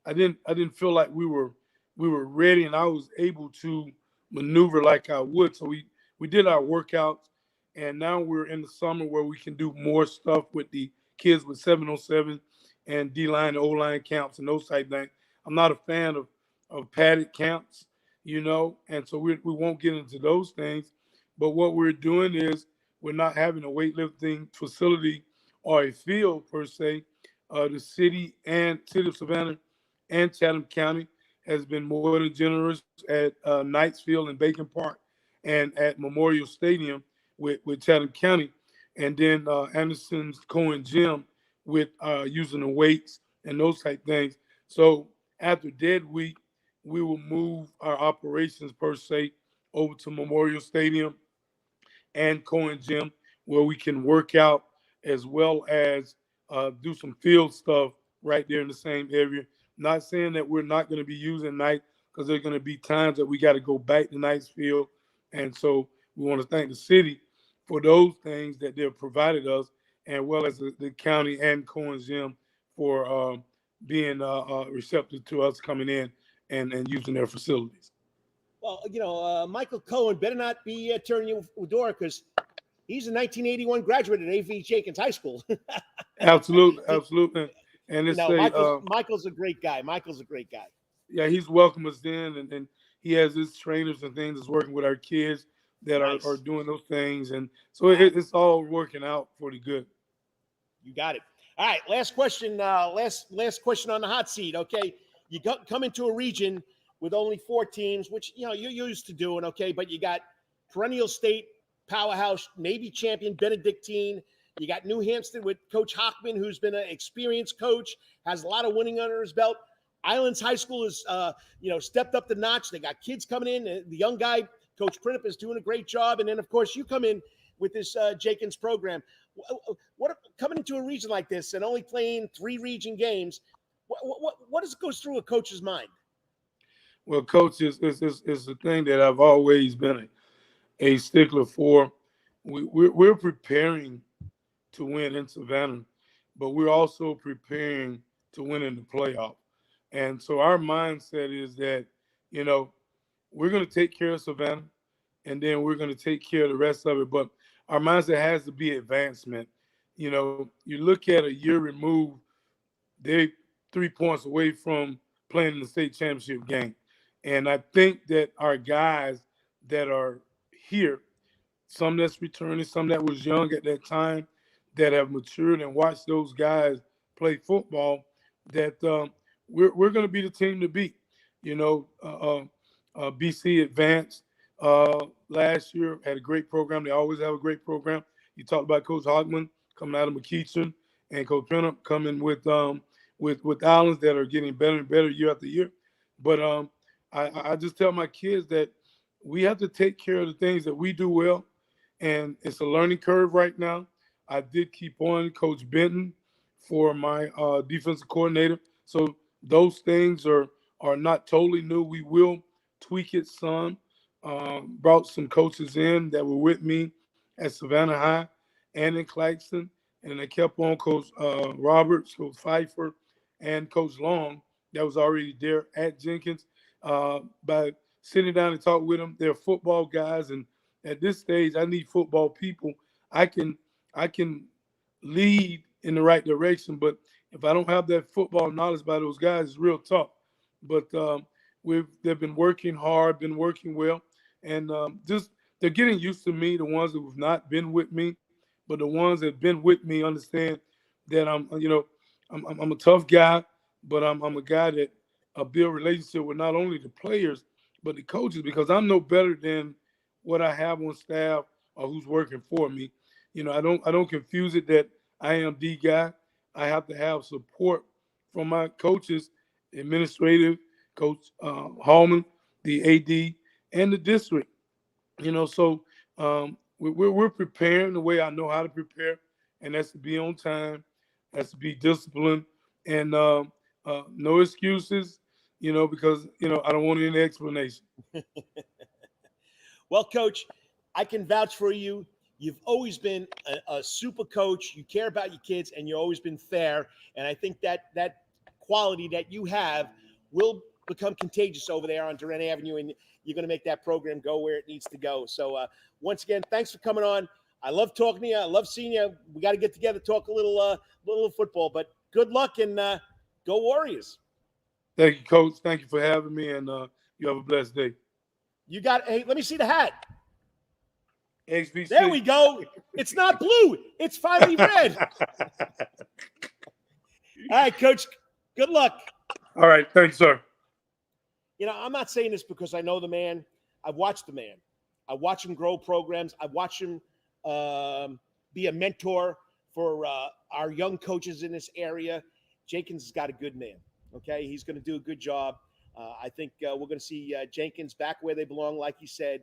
I didn't feel like we were ready and I was able to maneuver like I would. So we did our workouts, and now we're in the summer where we can do more stuff with the kids with 7-on-7 and D-line and O-line camps and those type of things. I'm not a fan of padded camps, and so we won't get into those things. But what we're doing is we're not having a weightlifting facility or a field per se. The city of Savannah and Chatham County has been more than generous at Knights Field and Bacon Park and at Memorial Stadium with Chatham County. And then Anderson's Cohen Gym with using the weights and those type things. So after dead week, we will move our operations per se over to Memorial Stadium and Cohen Gym, where we can work out as well as do some field stuff right there in the same area. Not saying that we're not going to be using night, because there's going to be times that we got to go back to Knight's Field. And so we want to thank the city for those things that they've provided us, and well as the county and Cohen Gym for being receptive to us coming in and using their facilities. Well, Michael Cohen better not be turning you a door, because he's a 1981 graduate at A.V. Jenkins High School. Absolutely. And it's Michael's a great guy. Yeah, he's welcomed us in, and he has his trainers and things that's working with our kids that are doing those things. And so it's all working out for the good. You got it. All right, last question. Last question on the hot seat. Okay, you come into a region with only 4 teams, which you're used to doing. Okay, but you got perennial state powerhouse, Navy champion Benedictine. You got New Hampstead with Coach Hockman, who's been an experienced coach, has a lot of winning under his belt. Islands High School is, stepped up the notch. They got kids coming in. The young guy, Coach Printup, is doing a great job. And then, of course, you come in with this Jenkins program. What coming into a region like this and only playing 3 region games, what goes through a coach's mind? Well, Coach, is the thing that I've always been a stickler for. We're preparing to win in Savannah, but we're also preparing to win in the playoff. And so our mindset is that, we're going to take care of Savannah, and then we're going to take care of the rest of it. But our mindset has to be advancement. You look at a year removed, they're 3 points away from playing in the state championship game. And I think that our guys that are here, some that's returning, some that was young at that time, that have matured and watched those guys play football, that we're going to be the team to beat. BC advanced last year, had a great program. They always have a great program. You talked about Coach Hockman coming out of McKeachern, and Coach Printup coming with Islands that are getting better and better year after year. But I just tell my kids that we have to take care of the things that we do well, and it's a learning curve right now. I did keep on Coach Benton for my defensive coordinator. So those things are not totally new. We will tweak it some. Brought some coaches in that were with me at Savannah High and in Claxton. And I kept on Coach Roberts, Coach Pfeiffer, and Coach Long that was already there at Jenkins. By sitting down and talk with them, they're football guys. And at this stage, I need football people. I can lead in the right direction, but if I don't have that football knowledge by those guys, it's real tough. But they've been working hard, been working well, and they're getting used to me. The ones that have not been with me, but the ones that have been with me understand that I'm a tough guy, but I'm a guy that build relationship with not only the players but the coaches, because I'm no better than what I have on staff or who's working for me. I don't confuse it that I am the guy. I have to have support from my coaches, administrative, Coach Hallman, the AD, and the district. So we're preparing the way I know how to prepare, and that's to be on time, that's to be disciplined, and no excuses, because I don't want any explanation. Well, Coach, I can vouch for you. You've always been a super coach. You care about your kids, and you've always been fair. And I think that quality that you have will become contagious over there on DeRenne Avenue, and you're going to make that program go where it needs to go. So once again, thanks for coming on. I love talking to you. I love seeing you. We got to get together, talk a little football. But good luck, and go Warriors. Thank you, Coach. Thank you for having me, and you have a blessed day. You got. Hey, let me see the hat. HBC. There we go. It's not blue. It's finally red. All right, Coach. Good luck. All right. Thanks, sir. I'm not saying this because I know the man. I've watched the man. I watch him grow programs. I watch him be a mentor for our young coaches in this area. Jenkins has got a good man. Okay, he's going to do a good job. I think we're going to see Jenkins back where they belong. Like he said,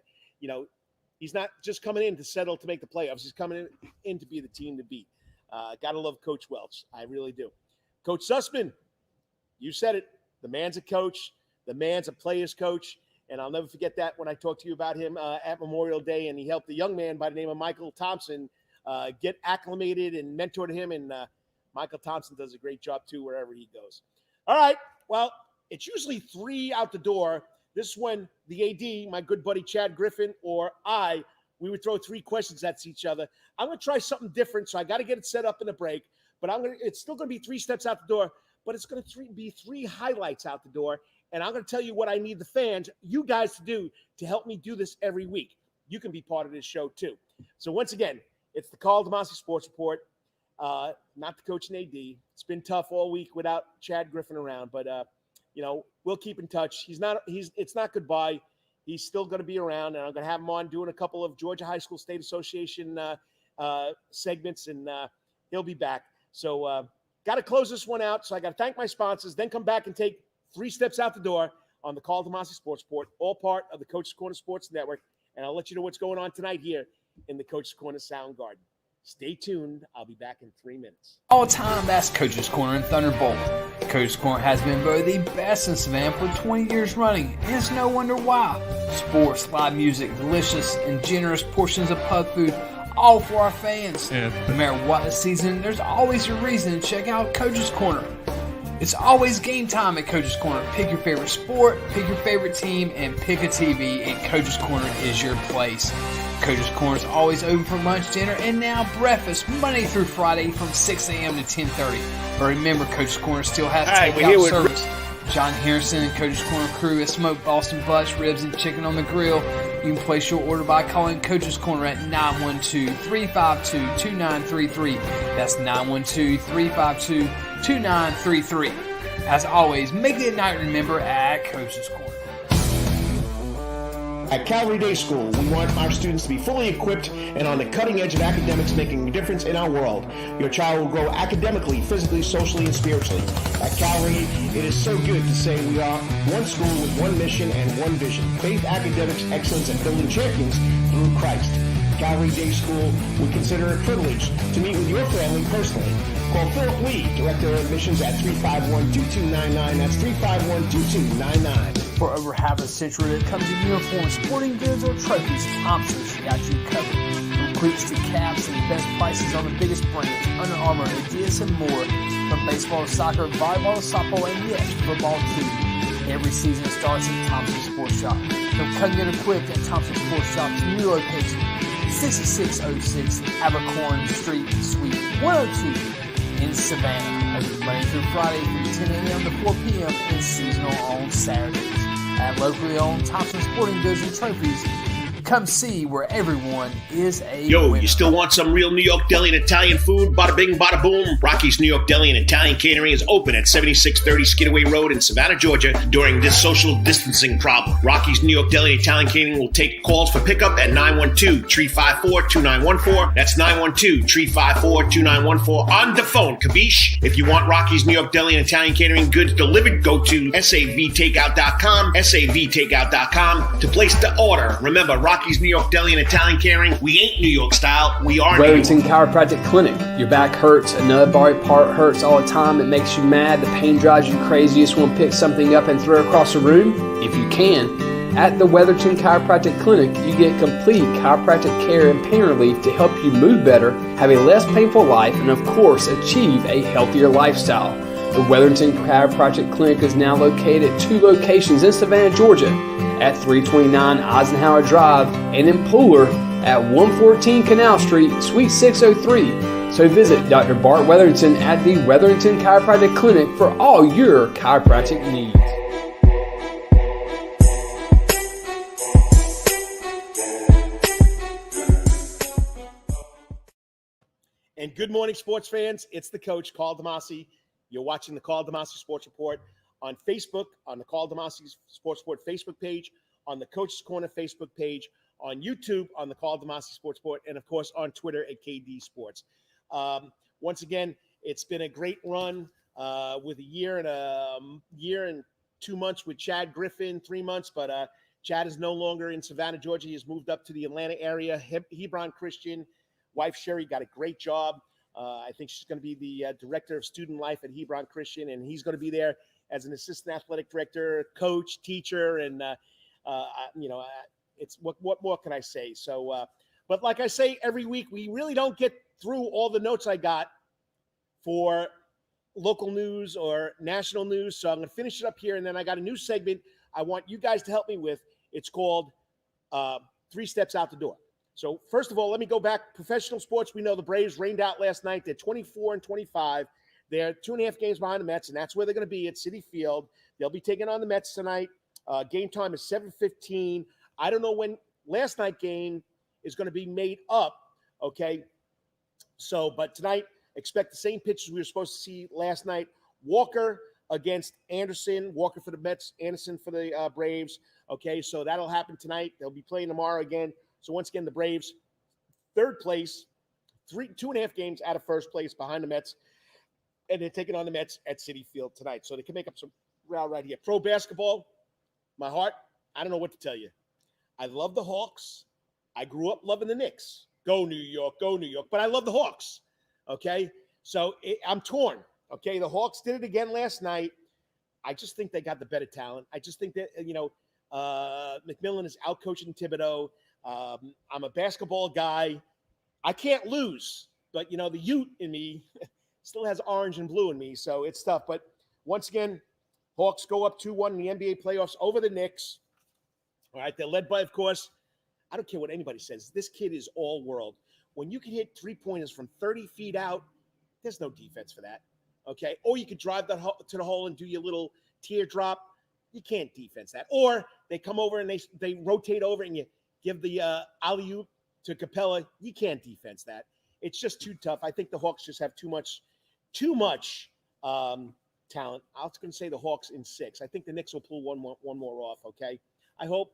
he's not just coming in to settle to make the playoffs. He's coming in to be the team to beat. Got to love Coach Welch. I really do. Coach Sussman, you said it. The man's a coach. The man's a player's coach. And I'll never forget that when I talked to you about him at Memorial Day, and he helped a young man by the name of Michael Thompson get acclimated and mentored him. And Michael Thompson does a great job, too, wherever he goes. All right. Well, it's usually 3 out the door. This is when the AD, my good buddy Chad Griffin, or we would throw 3 questions at each other. I'm going to try something different, so I got to get it set up in the break. But it's still going to be 3 steps out the door, but it's going to be 3 highlights out the door. And I'm going to tell you what I need the fans, you guys, to do to help me do this every week. You can be part of this show, too. So once again, it's the Karl DeMasi Sports Report, not the coach and AD. It's been tough all week without Chad Griffin around, but we'll keep in touch. It's not goodbye. He's still going to be around, and I'm going to have him on doing a couple of Georgia High School State Association segments, and he'll be back. So got to close this one out. So I got to thank my sponsors, then come back and take 3 steps out the door on the Karl DeMasi Sports Report, all part of the Coach's Corner Sports Network. And I'll let you know what's going on tonight here in the Coach's Corner Soundgarden. Stay tuned. I'll be back in 3 minutes. All-time best Coach's Corner in Thunderbolt. Coach's Corner has been voted the best in Savannah for 20 years running, and it's no wonder why. Sports, live music, delicious and generous portions of pub food, all for our fans. No matter what the season, there's always a reason to check out Coach's Corner. It's always game time at Coach's Corner. Pick your favorite sport, pick your favorite team, and pick a TV, and Coach's Corner is your place. Coach's Corner is always open for lunch, dinner, and now breakfast, Monday through Friday from 6 a.m. to 10:30. But remember, Coach's Corner still has takeout service. John Harrison and Coach's Corner crew has smoked Boston butts, ribs, and chicken on the grill. You can place your order by calling Coach's Corner at 912-352-2933. That's 912-352-2933. As always, make it a night to remember at Coach's Corner. At Calvary Day School, we want our students to be fully equipped and on the cutting edge of academics, making a difference in our world. Your child will grow academically, physically, socially, and spiritually. At Calvary, it is so good to say we are one school with one mission and one vision: faith, academics, excellence, and building champions through Christ. Calvary Day School would consider it a privilege to meet with your family personally. Call Philip Lee, Director of Admissions, at 351-2299. That's 351-2299. For over half a century, it comes in uniforms, sporting goods, or trophies, Thompson's got you covered. From cleats to caps and the best prices on the biggest brands, Under Armour, Adidas, and more. From baseball to soccer, volleyball to softball, and yes, football too. Every season starts at Thompson Sports Shop. From cutting and equipped at Thompson Sports Shop's new location, 6606 Abercorn Street, Suite 102 in Savannah. Open Monday through Friday from 10 a.m. to 4 p.m. and seasonal on Saturdays. At locally owned Thompson Sporting Goods and Trophies, come see where everyone is a winner. You still want some real New York deli and Italian food? Bada bing, bada boom. Rocky's New York Deli and Italian Catering is open at 7630 Skidaway Road in Savannah, Georgia during this social distancing problem. Rocky's New York Deli and Italian Catering will take calls for pickup at 912-354-2914. That's 912-354-2914 on the phone. Kabish. If you want Rocky's New York Deli and Italian Catering goods delivered, go to savtakeout.com, savtakeout.com to place the order. Remember, Rocky's New York Deli and Italian Catering, we ain't New York style, we are Wetherington Chiropractic Clinic. Your back hurts, another body part hurts all the time, it makes you mad, the pain drives you crazy, you just want to pick something up and throw it across the room? If you can, at the Wetherington Chiropractic Clinic, you get complete chiropractic care and pain relief to help you move better, have a less painful life, and of course, achieve a healthier lifestyle. The Wetherington Chiropractic Clinic is now located at 2 locations in Savannah, Georgia, at 329 Eisenhower Drive, and in Pooler at 114 Canal Street, Suite 603. So visit Dr. Bart Wetherington at the Wetherington Chiropractic Clinic for all your chiropractic needs. And good morning, sports fans. It's the coach, Karl DeMasi. You're watching the Karl DeMasi Sports Report on Facebook, on the Karl DeMasi Sports Report Facebook page, on the Coach's Corner Facebook page, on YouTube, on the Karl DeMasi Sports Report, and, of course, on Twitter at KD Sports. Once again, it's been a great run. with a year and 2 months with Chad Griffin, 3 months. But Chad is no longer in Savannah, Georgia. He has moved up to the Atlanta area. Hebron Christian. Wife Sherry got a great job. I think she's going to be the director of student life at Hebron Christian, and he's going to be there as an assistant athletic director, coach, teacher, and it's what more can I say? So, but like I say every week, we really don't get through all the notes I got for local news or national news. So I'm going to finish it up here, and then I got a new segment I want you guys to help me with. It's called 3 Steps Out the Door. So first of all, let me go back. Professional sports, we know the Braves rained out last night. They're 24-25. They're 2.5 games behind the Mets, and that's where they're going to be at Citi Field. They'll be taking on the Mets tonight. Game time is 7:15. I don't know when last night game is going to be made up, okay? So, but tonight, expect the same pitches we were supposed to see last night. Walker against Anderson. Walker for the Mets, Anderson for the Braves. Okay, so that'll happen tonight. They'll be playing tomorrow again. So once again, the Braves, 3rd place, 2.5 games out of 1st place behind the Mets. And they're taking on the Mets at Citi Field tonight. So they can make up some ground right here. Pro basketball, my heart, I don't know what to tell you. I love the Hawks. I grew up loving the Knicks. Go New York, go New York. But I love the Hawks, okay? So I'm torn, okay? The Hawks did it again last night. I just think they got the better talent. I just think that, McMillan is out-coaching Thibodeau. I'm a basketball guy. I can't lose, but, the Ute in me still has orange and blue in me, so it's tough. But once again, Hawks go up 2-1 in the NBA playoffs over the Knicks. All right, they're led by, of course, I don't care what anybody says. This kid is all world. When you can hit 3-pointers from 30 feet out, there's no defense for that, okay? Or you could drive that to the hole and do your little teardrop. You can't defense that. Or they come over and they rotate over and you give the alley-oop to Capella. You can't defense that. It's just too tough. I think the Hawks just have too much talent. I was going to say the Hawks in 6. I think the Knicks will pull one more off, okay? I hope,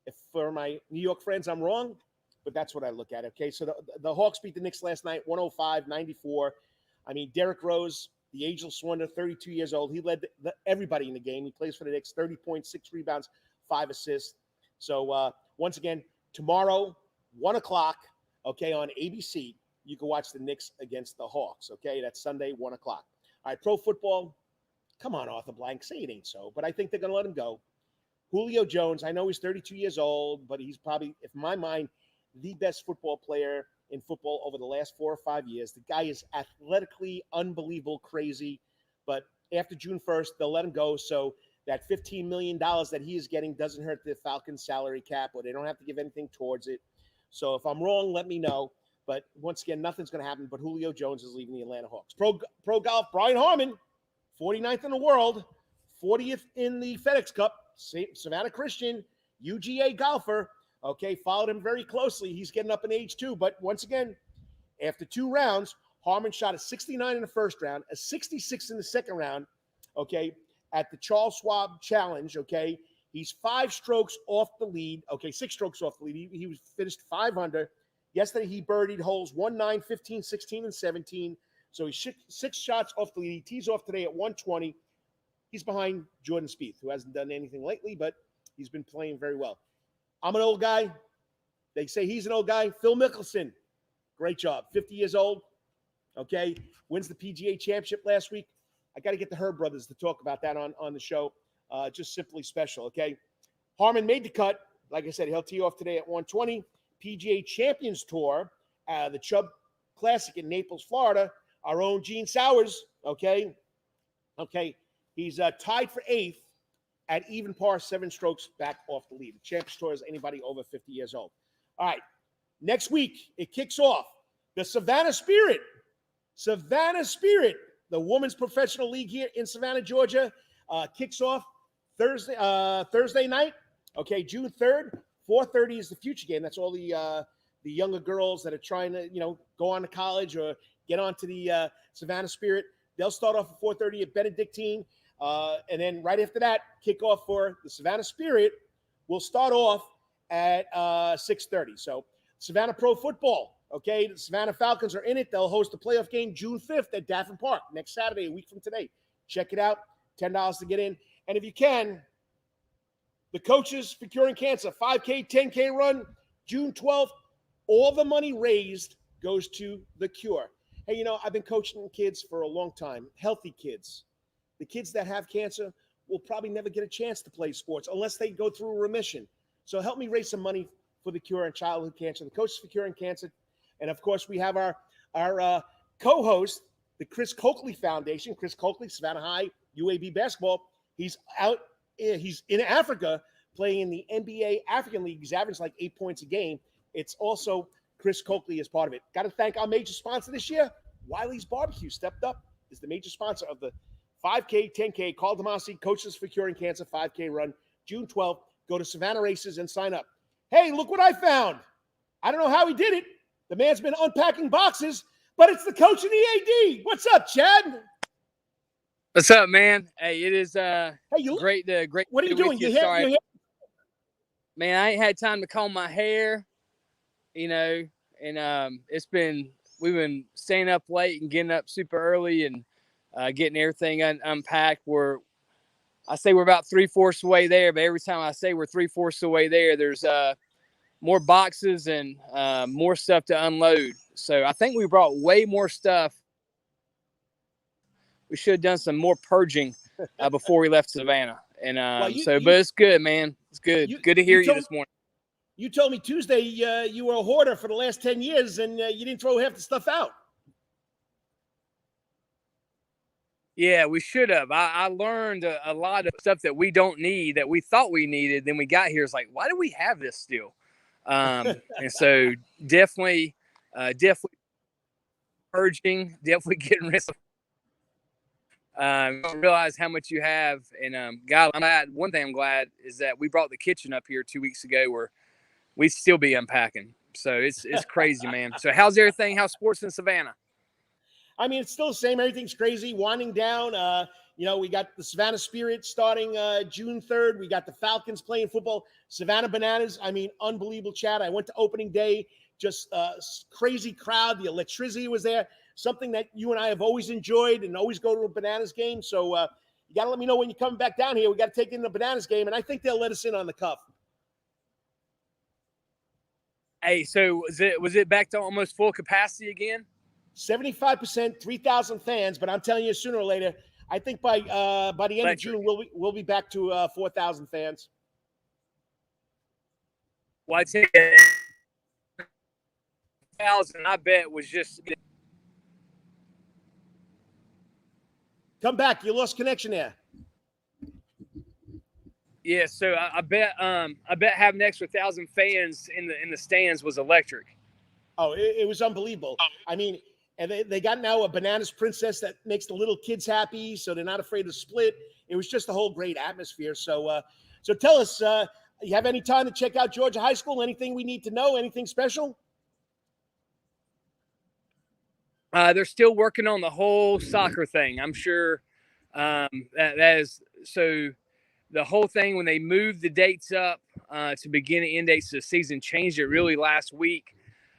if for my New York friends, I'm wrong, but that's what I look at, okay? So the Hawks beat the Knicks last night, 105-94. I mean, Derrick Rose, the ageless wonder, 32 years old. He led everybody in the game. He plays for the Knicks, 30 points, 6 rebounds, 5 assists. So, once again, tomorrow, 1 o'clock, okay, on ABC, you can watch the Knicks against the Hawks, okay? That's Sunday, 1 o'clock. All right, pro football, come on, Arthur Blank, say it ain't so, but I think they're going to let him go. Julio Jones, I know he's 32 years old, but he's probably, in my mind, the best football player in football over the last 4 or 5 years. The guy is athletically unbelievable, crazy, but after June 1st, they'll let him go, so that $15 million that he is getting doesn't hurt the Falcons' salary cap, or they don't have to give anything towards it. So if I'm wrong, let me know. But once again, nothing's going to happen, but Julio Jones is leaving the Atlanta Hawks. Pro golf, Brian Harmon, 49th in the world, 40th in the FedEx Cup, Savannah Christian, UGA golfer, okay, followed him very closely. He's getting up in age too. But once again, after 2 rounds, Harmon shot a 69 in the first round, a 66 in the second round, okay, at the Charles Schwab Challenge, okay. He's 5 strokes off the lead, okay, 6 strokes off the lead. He was finished 5 under. Yesterday, he birdied holes 1, 9, 15, 16, and 17. So he's 6 shots off the lead. He tees off today at 120. He's behind Jordan Spieth, who hasn't done anything lately, but he's been playing very well. I'm an old guy. They say he's an old guy. Phil Mickelson, great job. 50 years old, okay, wins the PGA Championship last week. I got to get the Herb brothers to talk about that on the show. Just simply special, okay? Harmon made the cut. Like I said, he'll tee off today at 120. PGA Champions Tour, the Chubb Classic in Naples, Florida. Our own Gene Sowers, okay? Okay, he's tied for 8th at even par, 7 strokes back off the lead. The Champions Tour is anybody over 50 years old. All right, next week, it kicks off. The Savannah Spirit, the women's professional league here in Savannah, Georgia, kicks off Thursday night, okay, June 3rd. 4:30 is the future game. That's all the younger girls that are trying to, go on to college or get onto the Savannah Spirit. They'll start off at 4:30 at Benedictine. And then right after that, kickoff for the Savannah Spirit will start off at 6:30. So Savannah Pro Football, okay, the Savannah Falcons are in it. They'll host a playoff game June 5th at Daffin Park next Saturday, a week from today. Check it out. $10 to get in. And if you can, the Coaches for Curing Cancer 5K, 10K run, June 12th. All the money raised goes to the cure. Hey, you know, I've been coaching kids for a long time, healthy kids. The kids that have cancer will probably never get a chance to play sports unless they go through remission. So help me raise some money for the cure and childhood cancer, the Coaches for Curing Cancer. And, of course, we have our co-host, the Chris Coakley Foundation. Chris Coakley, Savannah High, UAB basketball. He's in Africa playing in the NBA African League. He's averaged like 8 points a game. It's also Chris Coakley is part of it. Got to thank our major sponsor this year, Wiley's Barbecue. Stepped up, is the major sponsor of the 5K, 10K, Karl DeMasi, Coaches for Curing Cancer 5K run, June 12th. Go to Savannah Races and sign up. Hey, look what I found. I don't know how he did it. The man's been unpacking boxes, but it's the coach and the AD. What's up, Chad? What's up, man? Hey, it is great. What are you doing? Man, I ain't had time to comb my hair, you know, and we've been staying up late and getting up super early and getting everything unpacked. I say we're about 3/4 away there, but every time I say we're 3/4 away there, there's more boxes and more stuff to unload. So I think we brought way more stuff. We should have done some more purging before we left Savannah. And but it's good, man. It's good. Good to hear you this morning. You told me Tuesday you were a hoarder for the last 10 years and you didn't throw half the stuff out. Yeah, we should have. I learned a lot of stuff that we don't need that we thought we needed. Then we got here. It's like, why do we have this still? And so definitely purging, definitely getting rid of. Don't realize how much you have. And God, one thing I'm glad is that we brought the kitchen up here 2 weeks ago where we'd still be unpacking. So it's crazy, man. So how's everything? How's sports in Savannah? I mean, it's still the same. Everything's crazy, winding down. We got the Savannah Spirit starting June 3rd. We got the Falcons playing football. Savannah Bananas. I mean, unbelievable, Chad. I went to opening day. Just crazy crowd. The electricity was there. Something that you and I have always enjoyed and always go to a Bananas game. So you got to let me know when you're coming back down here. We got to take in the Bananas game, and I think they'll let us in on the cuff. Hey, so was it back to almost full capacity again? 75%, 3,000 fans, but I'm telling you, sooner or later, I think by the end of June, we'll be back to 4,000 fans. Well, I think 1,000, I bet, was just. Come back. You lost connection there. Yeah, so I bet having an extra 1,000 fans in the stands was electric. Oh, it was unbelievable. I mean, and they got now a Bananas Princess that makes the little kids happy, so they're not afraid to split. It was just a whole great atmosphere. So tell us, you have any time to check out Georgia High School? Anything we need to know? Anything special? They're still working on the whole soccer thing. I'm sure that is so. The whole thing when they moved the dates up to begin and end dates of the season changed it really last week.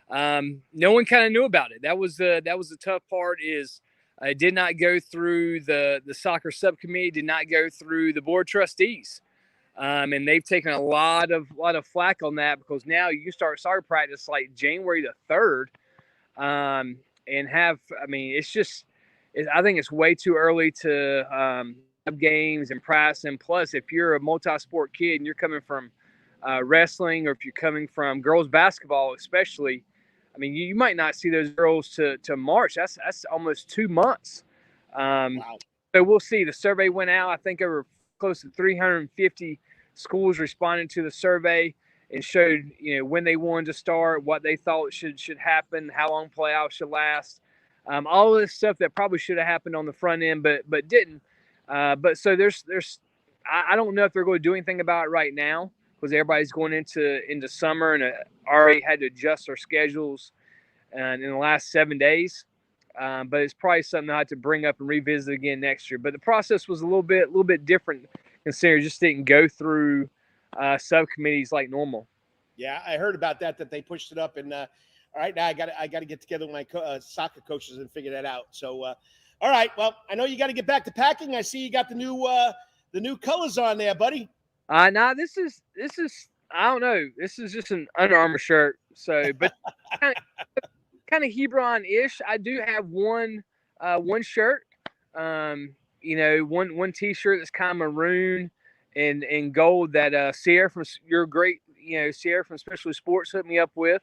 No one kind of knew about it. That was the tough part. Is it did not go through the soccer subcommittee, did not go through the board of trustees, and they've taken a lot of flack on that because now you start soccer practice like January the 3rd, and have. I mean, I think it's way too early to. Games and practice, and plus if you're a multi-sport kid and you're coming from wrestling or if you're coming from girls basketball especially, I mean you might not see those girls to March. That's almost 2 months. Wow. So we'll see. The survey went out. I think there were close to 350 schools responding to the survey and showed when they wanted to start, what they thought should happen, how long playoffs should last, all of this stuff that probably should have happened on the front end but didn't. But so there's I don't know if they're going to do anything about it right now because everybody's going into summer and already had to adjust their schedules in the last 7 days. But it's probably something I have to bring up and revisit again next year. But the process was a little bit different considering it just didn't go through subcommittees like normal. Yeah, I heard about that they pushed it up. And all right, now I got to get together with my soccer coaches and figure that out. So. All right. Well, I know you got to get back to packing. I see you got the new colors on there, buddy. Nah, this is I don't know. This is just an Under Armour shirt. So, but kind of Hebron-ish. I do have one shirt. One T-shirt that's kind of maroon and gold that Sierra from Sierra from Specialty Sports hooked me up with.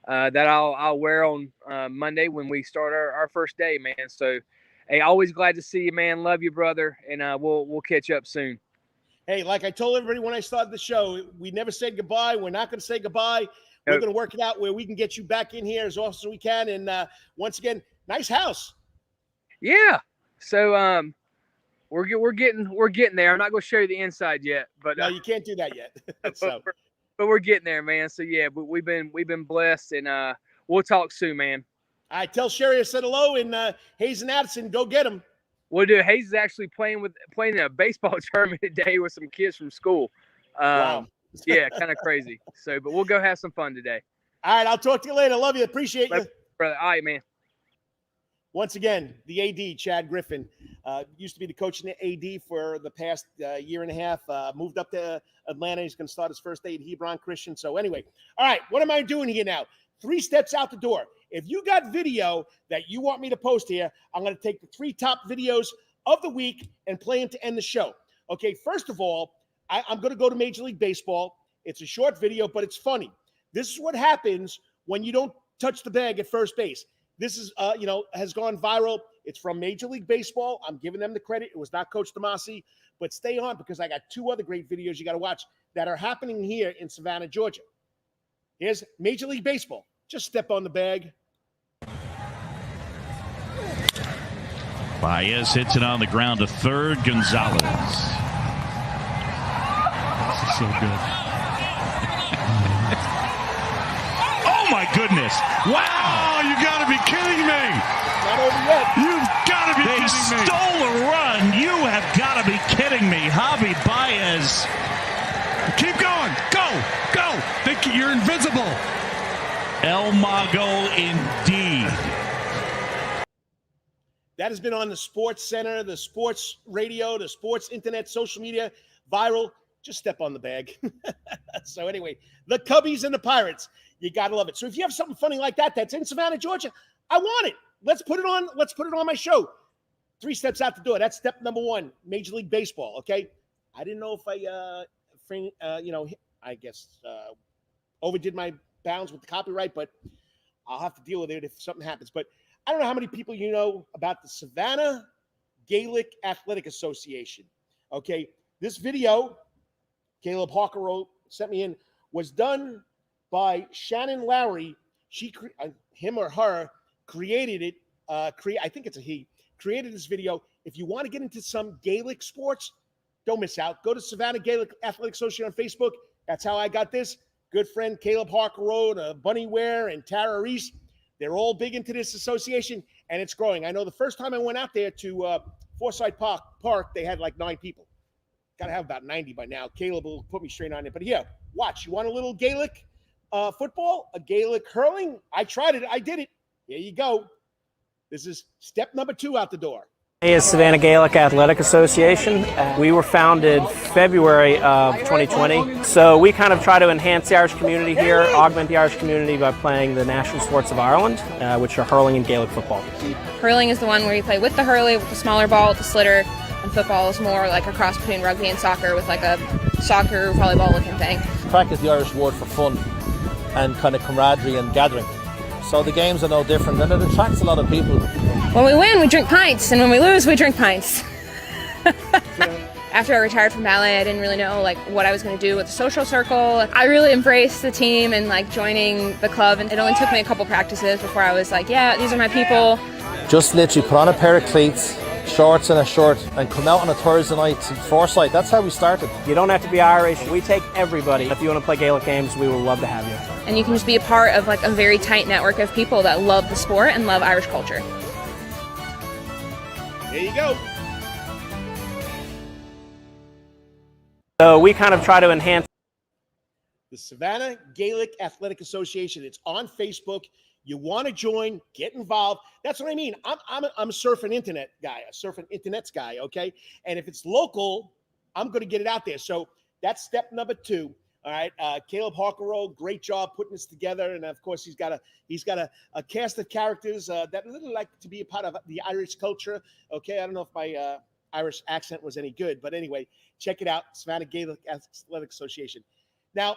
That I'll wear on Monday when we start our first day, man. So, hey, always glad to see you, man. Love you, brother, and we'll catch up soon. Hey, like I told everybody when I started the show, we never said goodbye. We're not going to say goodbye. We're going to work it out where we can get you back in here as often as we can. And once again, nice house. Yeah. So we're getting there. I'm not going to show you the inside yet, but no, you can't do that yet. So. But we're getting there, man. So yeah, but we've been blessed, and we'll talk soon, man. All right, tell Sherry I said hello, and Hayes and Addison, go get him. We'll do. Hayes is actually playing in a baseball tournament today with some kids from school. Wow. Yeah, kind of crazy. So, but we'll go have some fun today. All right, I'll talk to you later. Love you. Appreciate you. Brother. All right, man. Once again, the AD, Chad Griffin, used to be the coach in the AD for the past year and a half, moved up to Atlanta. He's going to start his first day at Hebron Christian. So anyway, all right, what am I doing here now? 3 steps out the door. If you got video that you want me to post here, I'm going to take the 3 top videos of the week and play them to end the show. Okay, first of all, I'm going to go to Major League Baseball. It's a short video, but it's funny. This is what happens when you don't touch the bag at first base. This is, has gone viral. It's from Major League Baseball. I'm giving them the credit. It was not Coach DeMasi, but stay on because I got 2 other great videos you got to watch that are happening here in Savannah, Georgia. Here's Major League Baseball. Just step on the bag. Baez hits it on the ground to third. Gonzalez. This is so good. Oh my goodness. Wow, you got to be kidding me. Not over yet. You've got to be kidding me. They stole a run. You have got to be kidding me. Javi Baez. Keep going. Go. You're invincible. El Mago indeed. That has been on the Sports Center, the sports radio, the sports internet, social media, viral. Just step on the bag. So anyway, the Cubbies and the Pirates. You got to love it. So if you have something funny like that that's in Savannah, Georgia, I want it. Let's put it on my show. 3 steps out the door. That's step number 1, Major League Baseball, okay? I didn't know if overdid my bounds with the copyright, but I'll have to deal with it if something happens. But I don't know how many people you know about the Savannah Gaelic Athletic Association. Okay, this video, Caleb Harker sent me in, was done by Shannon Lowry. Him or her created it. I think it's a he. Created this video. If you want to get into some Gaelic sports, don't miss out. Go to Savannah Gaelic Athletic Association on Facebook. That's how I got this. Good friend Caleb Harker Bunny Ware, and Tara Reese. They're all big into this association, and it's growing. I know the first time I went out there to Forsyth Park, they had like 9 people. Got to have about 90 by now. Caleb will put me straight on it. But here, watch. You want a little Gaelic football, a Gaelic hurling? I tried it. I did it. Here you go. This is step number 2 out the door. Is Savannah Gaelic Athletic Association. We were founded February of 2020. So we kind of try to enhance the Irish community here, augment the Irish community by playing the national sports of Ireland, which are hurling and Gaelic football. Hurling is the one where you play with the hurley, with the smaller ball, with the slitter, and football is more like a cross between rugby and soccer with like a soccer volleyball looking thing. Track is the Irish word for fun and kind of camaraderie and gathering. So the games are no different, and it attracts a lot of people. When we win, we drink pints, and when we lose, we drink pints. After I retired from ballet, I didn't really know like what I was going to do with the social circle. I really embraced the team and like joining the club, and it only took me a couple practices before I was like, yeah, these are my people. Just literally put on a pair of cleats, shorts and a shirt, and come out on a Thursday night to Forsyth. That's how we started. You don't have to be Irish. We take everybody. If you want to play Gaelic games, we would love to have you. And you can just be a part of like a very tight network of people that love the sport and love Irish culture. There you go. So we kind of try to enhance the Savannah Gaelic Athletic Association. It's on Facebook. You want to join, get involved. That's what I mean. I'm a surfing internet guy, a surfing internets guy, okay? And if it's local, I'm going to get it out there. So that's step number 2. All right, Caleb Harkerow, great job putting this together, and of course he's got a cast of characters that really like to be a part of the Irish culture. Okay, I don't know if my Irish accent was any good, but anyway, check it out, Savannah Gaelic Athletic Association. Now,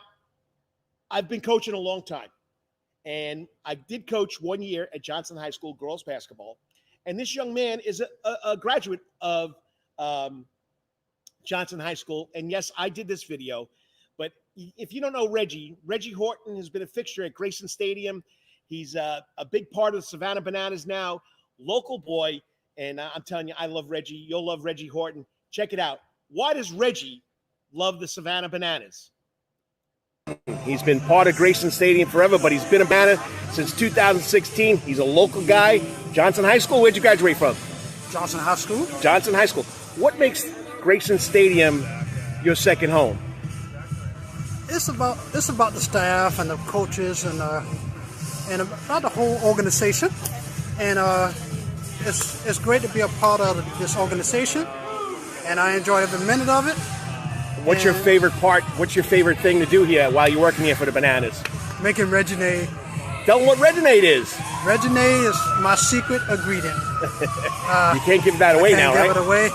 I've been coaching a long time, and I did coach 1 year at Johnson High School girls basketball, and this young man is a graduate of Johnson High School, and yes, I did this video. But if you don't know Reggie Horton has been a fixture at Grayson Stadium. He's a big part of the Savannah Bananas now, local boy. And I'm telling you, I love Reggie. You'll love Reggie Horton. Check it out. Why does Reggie love the Savannah Bananas? He's been part of Grayson Stadium forever, but he's been a Banana since 2016. He's a local guy. Johnson High School, where'd you graduate from? Johnson High School. Johnson High School. What makes Grayson Stadium your second home? It's about the staff and the coaches and about the whole organization, and it's great to be a part of this organization, and I enjoy every minute of it. What's your favorite part? What's your favorite thing to do here while you're working here for the Bananas? Making Reginade. Tell them what Reginade is. Reginade is my secret ingredient. You can't give that away now, right? Can't give it away.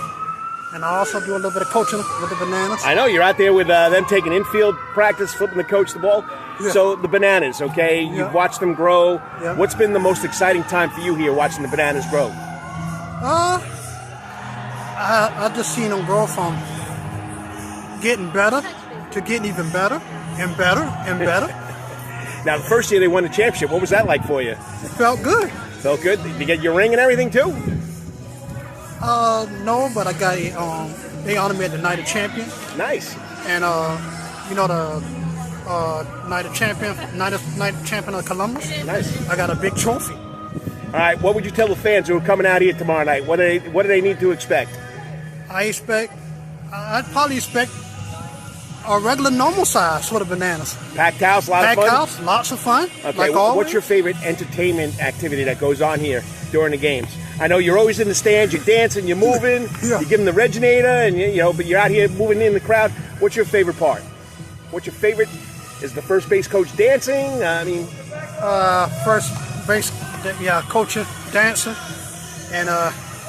And I also do a little bit of coaching with the Bananas. I know, you're out there with them taking infield practice, flipping the coach the ball. Yeah. So the Bananas, okay, you've watched them grow. Yeah. What's been the most exciting time for you here watching the Bananas grow? I just seen them grow from getting better to getting even better and better and better. Now, the first year they won the championship. What was that like for you? It felt good. Felt good? Did you get your ring and everything too? No, but I got they honored me at the Night of Champion. Nice. And the Night of Champion of Columbus. Nice. I got a big trophy. All right, what would you tell the fans who are coming out here tomorrow night? What do they need to expect? I'd probably expect a regular normal size for the Bananas. Packed house, lots of fun. Okay, like always. What's your favorite entertainment activity that goes on here during the games? I know you're always in the stands, you're dancing, you're moving, Yeah. you give them the Reginator, and but you're out here moving in the crowd. What's your favorite part? What's your favorite? Is the first base coach dancing? First base, coaching, dancing, and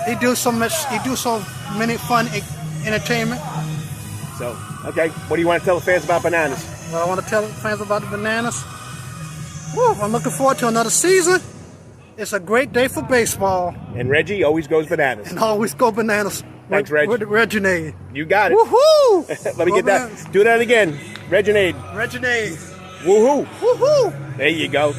he do so many fun entertainment. So, okay, what do you want to tell the fans about Bananas? Well, I want to tell the fans about the Bananas. Woo, I'm looking forward to another season. It's a great day for baseball. And Reggie always goes Bananas. And always go Bananas. Thanks, Reg. With Reginade. You got it. Woohoo! Let me get that. Do that again. Reginade. Reginade. Woohoo! Woohoo! There you go.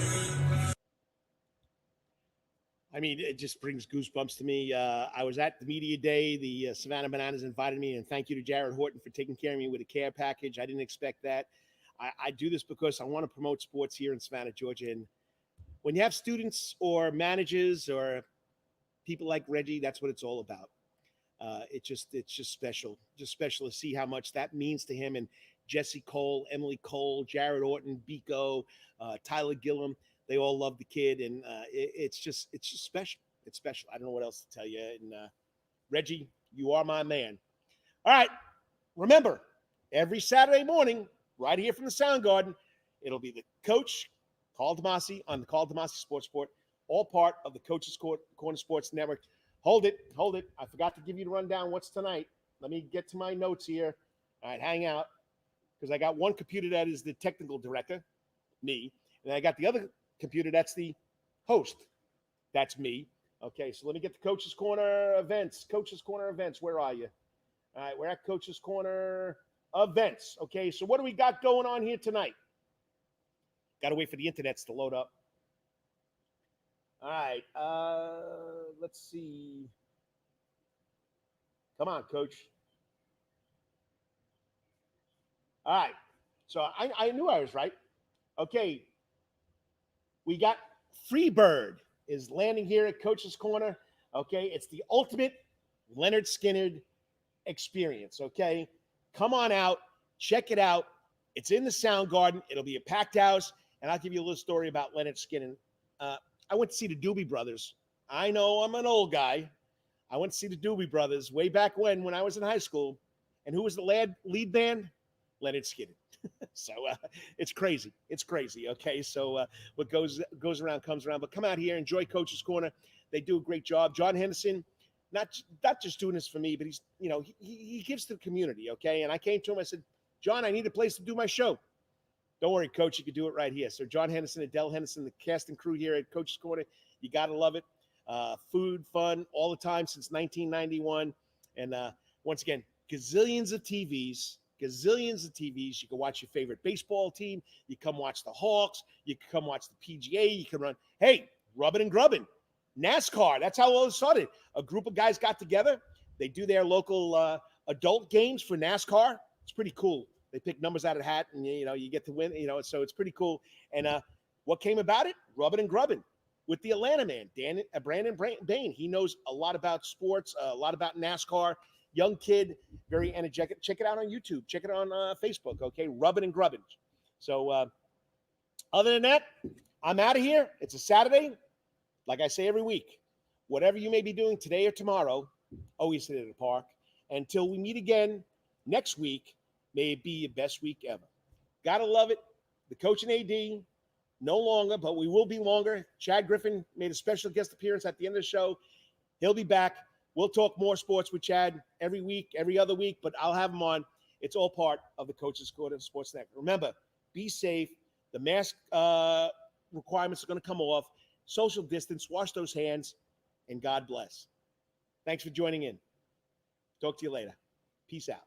I mean, it just brings goosebumps to me. I was at the media day. The Savannah Bananas invited me, and thank you to Jared Horton for taking care of me with a care package. I didn't expect that. I do this because I want to promote sports here in Savannah, Georgia. And when you have students or managers or people like Reggie, that's what it's all about. It's just special. Just special to see how much that means to him. And Jesse Cole, Emily Cole, Jared Orton, Biko, Tyler Gillum, they all love the kid, and it's just special. It's special. I don't know what else to tell you. And Reggie, you are my man. All right, remember, every Saturday morning, right here from the Soundgarden, it'll be the Coach Karl DeMasi on the Karl DeMasi Sports Report, all part of the Coach's Corner Sports Network. Hold it. I forgot to give you the rundown. What's tonight? Let me get to my notes here. All right, hang out, because I got one computer that is the technical director, me, and I got the other computer that's the host. That's me. Okay, so let me get the Coach's Corner events. Coach's Corner events, where are you? All right, we're at Coach's Corner events. Okay, so what do we got going on here tonight? Got to wait for the internets to load up. All right, let's see. Come on, Coach. All right, so I knew I was right. Okay, we got Freebird is landing here at Coach's Corner. Okay, it's the ultimate Leonard Skinner experience. Okay, come on out, check it out. It's in the Soundgarden. It'll be a packed house, and I'll give you a little story about Leonard Skinner I went to see the Doobie Brothers. I know I'm an old guy. I went to see the Doobie Brothers way back when I was in high school. And who was the lead band? Leonard Skinner. So it's crazy. It's crazy. Okay. So what goes around comes around. But come out here, enjoy Coach's Corner. They do a great job. John Henderson, not just doing this for me, but he's, he gives to the community. Okay. And I came to him. I said, John, I need a place to do my show. Don't worry, Coach. You can do it right here. So John Henderson, Adele Henderson, the cast and crew here at Coach's Corner. You got to love it. Food, fun, all the time since 1991. And once again, gazillions of TVs. You can watch your favorite baseball team. You come watch the Hawks. You can come watch the PGA. You can run. Hey, rubbing and grubbing. NASCAR. That's how all it started. A group of guys got together. They do their local adult games for NASCAR. It's pretty cool. They pick numbers out of the hat, and you get to win. So it's pretty cool. And what came about it? Rubbing and grubbing with the Atlanta man, Brandon Bain. He knows a lot about sports, a lot about NASCAR. Young kid, very energetic. Check it out on YouTube. Check it on Facebook. Okay, rubbing and grubbing. So other than that, I'm out of here. It's a Saturday. Like I say every week, whatever you may be doing today or tomorrow, always sit at the park. Until we meet again next week, may it be your best week ever. Gotta love it. The coach and AD, no longer, but we will be longer. Chad Griffin made a special guest appearance at the end of the show. He'll be back. We'll talk more sports with Chad every week, every other week, but I'll have him on. It's all part of the Coach's Corner Sports Network. Remember, be safe. The mask requirements are going to come off. Social distance, wash those hands, and God bless. Thanks for joining in. Talk to you later. Peace out.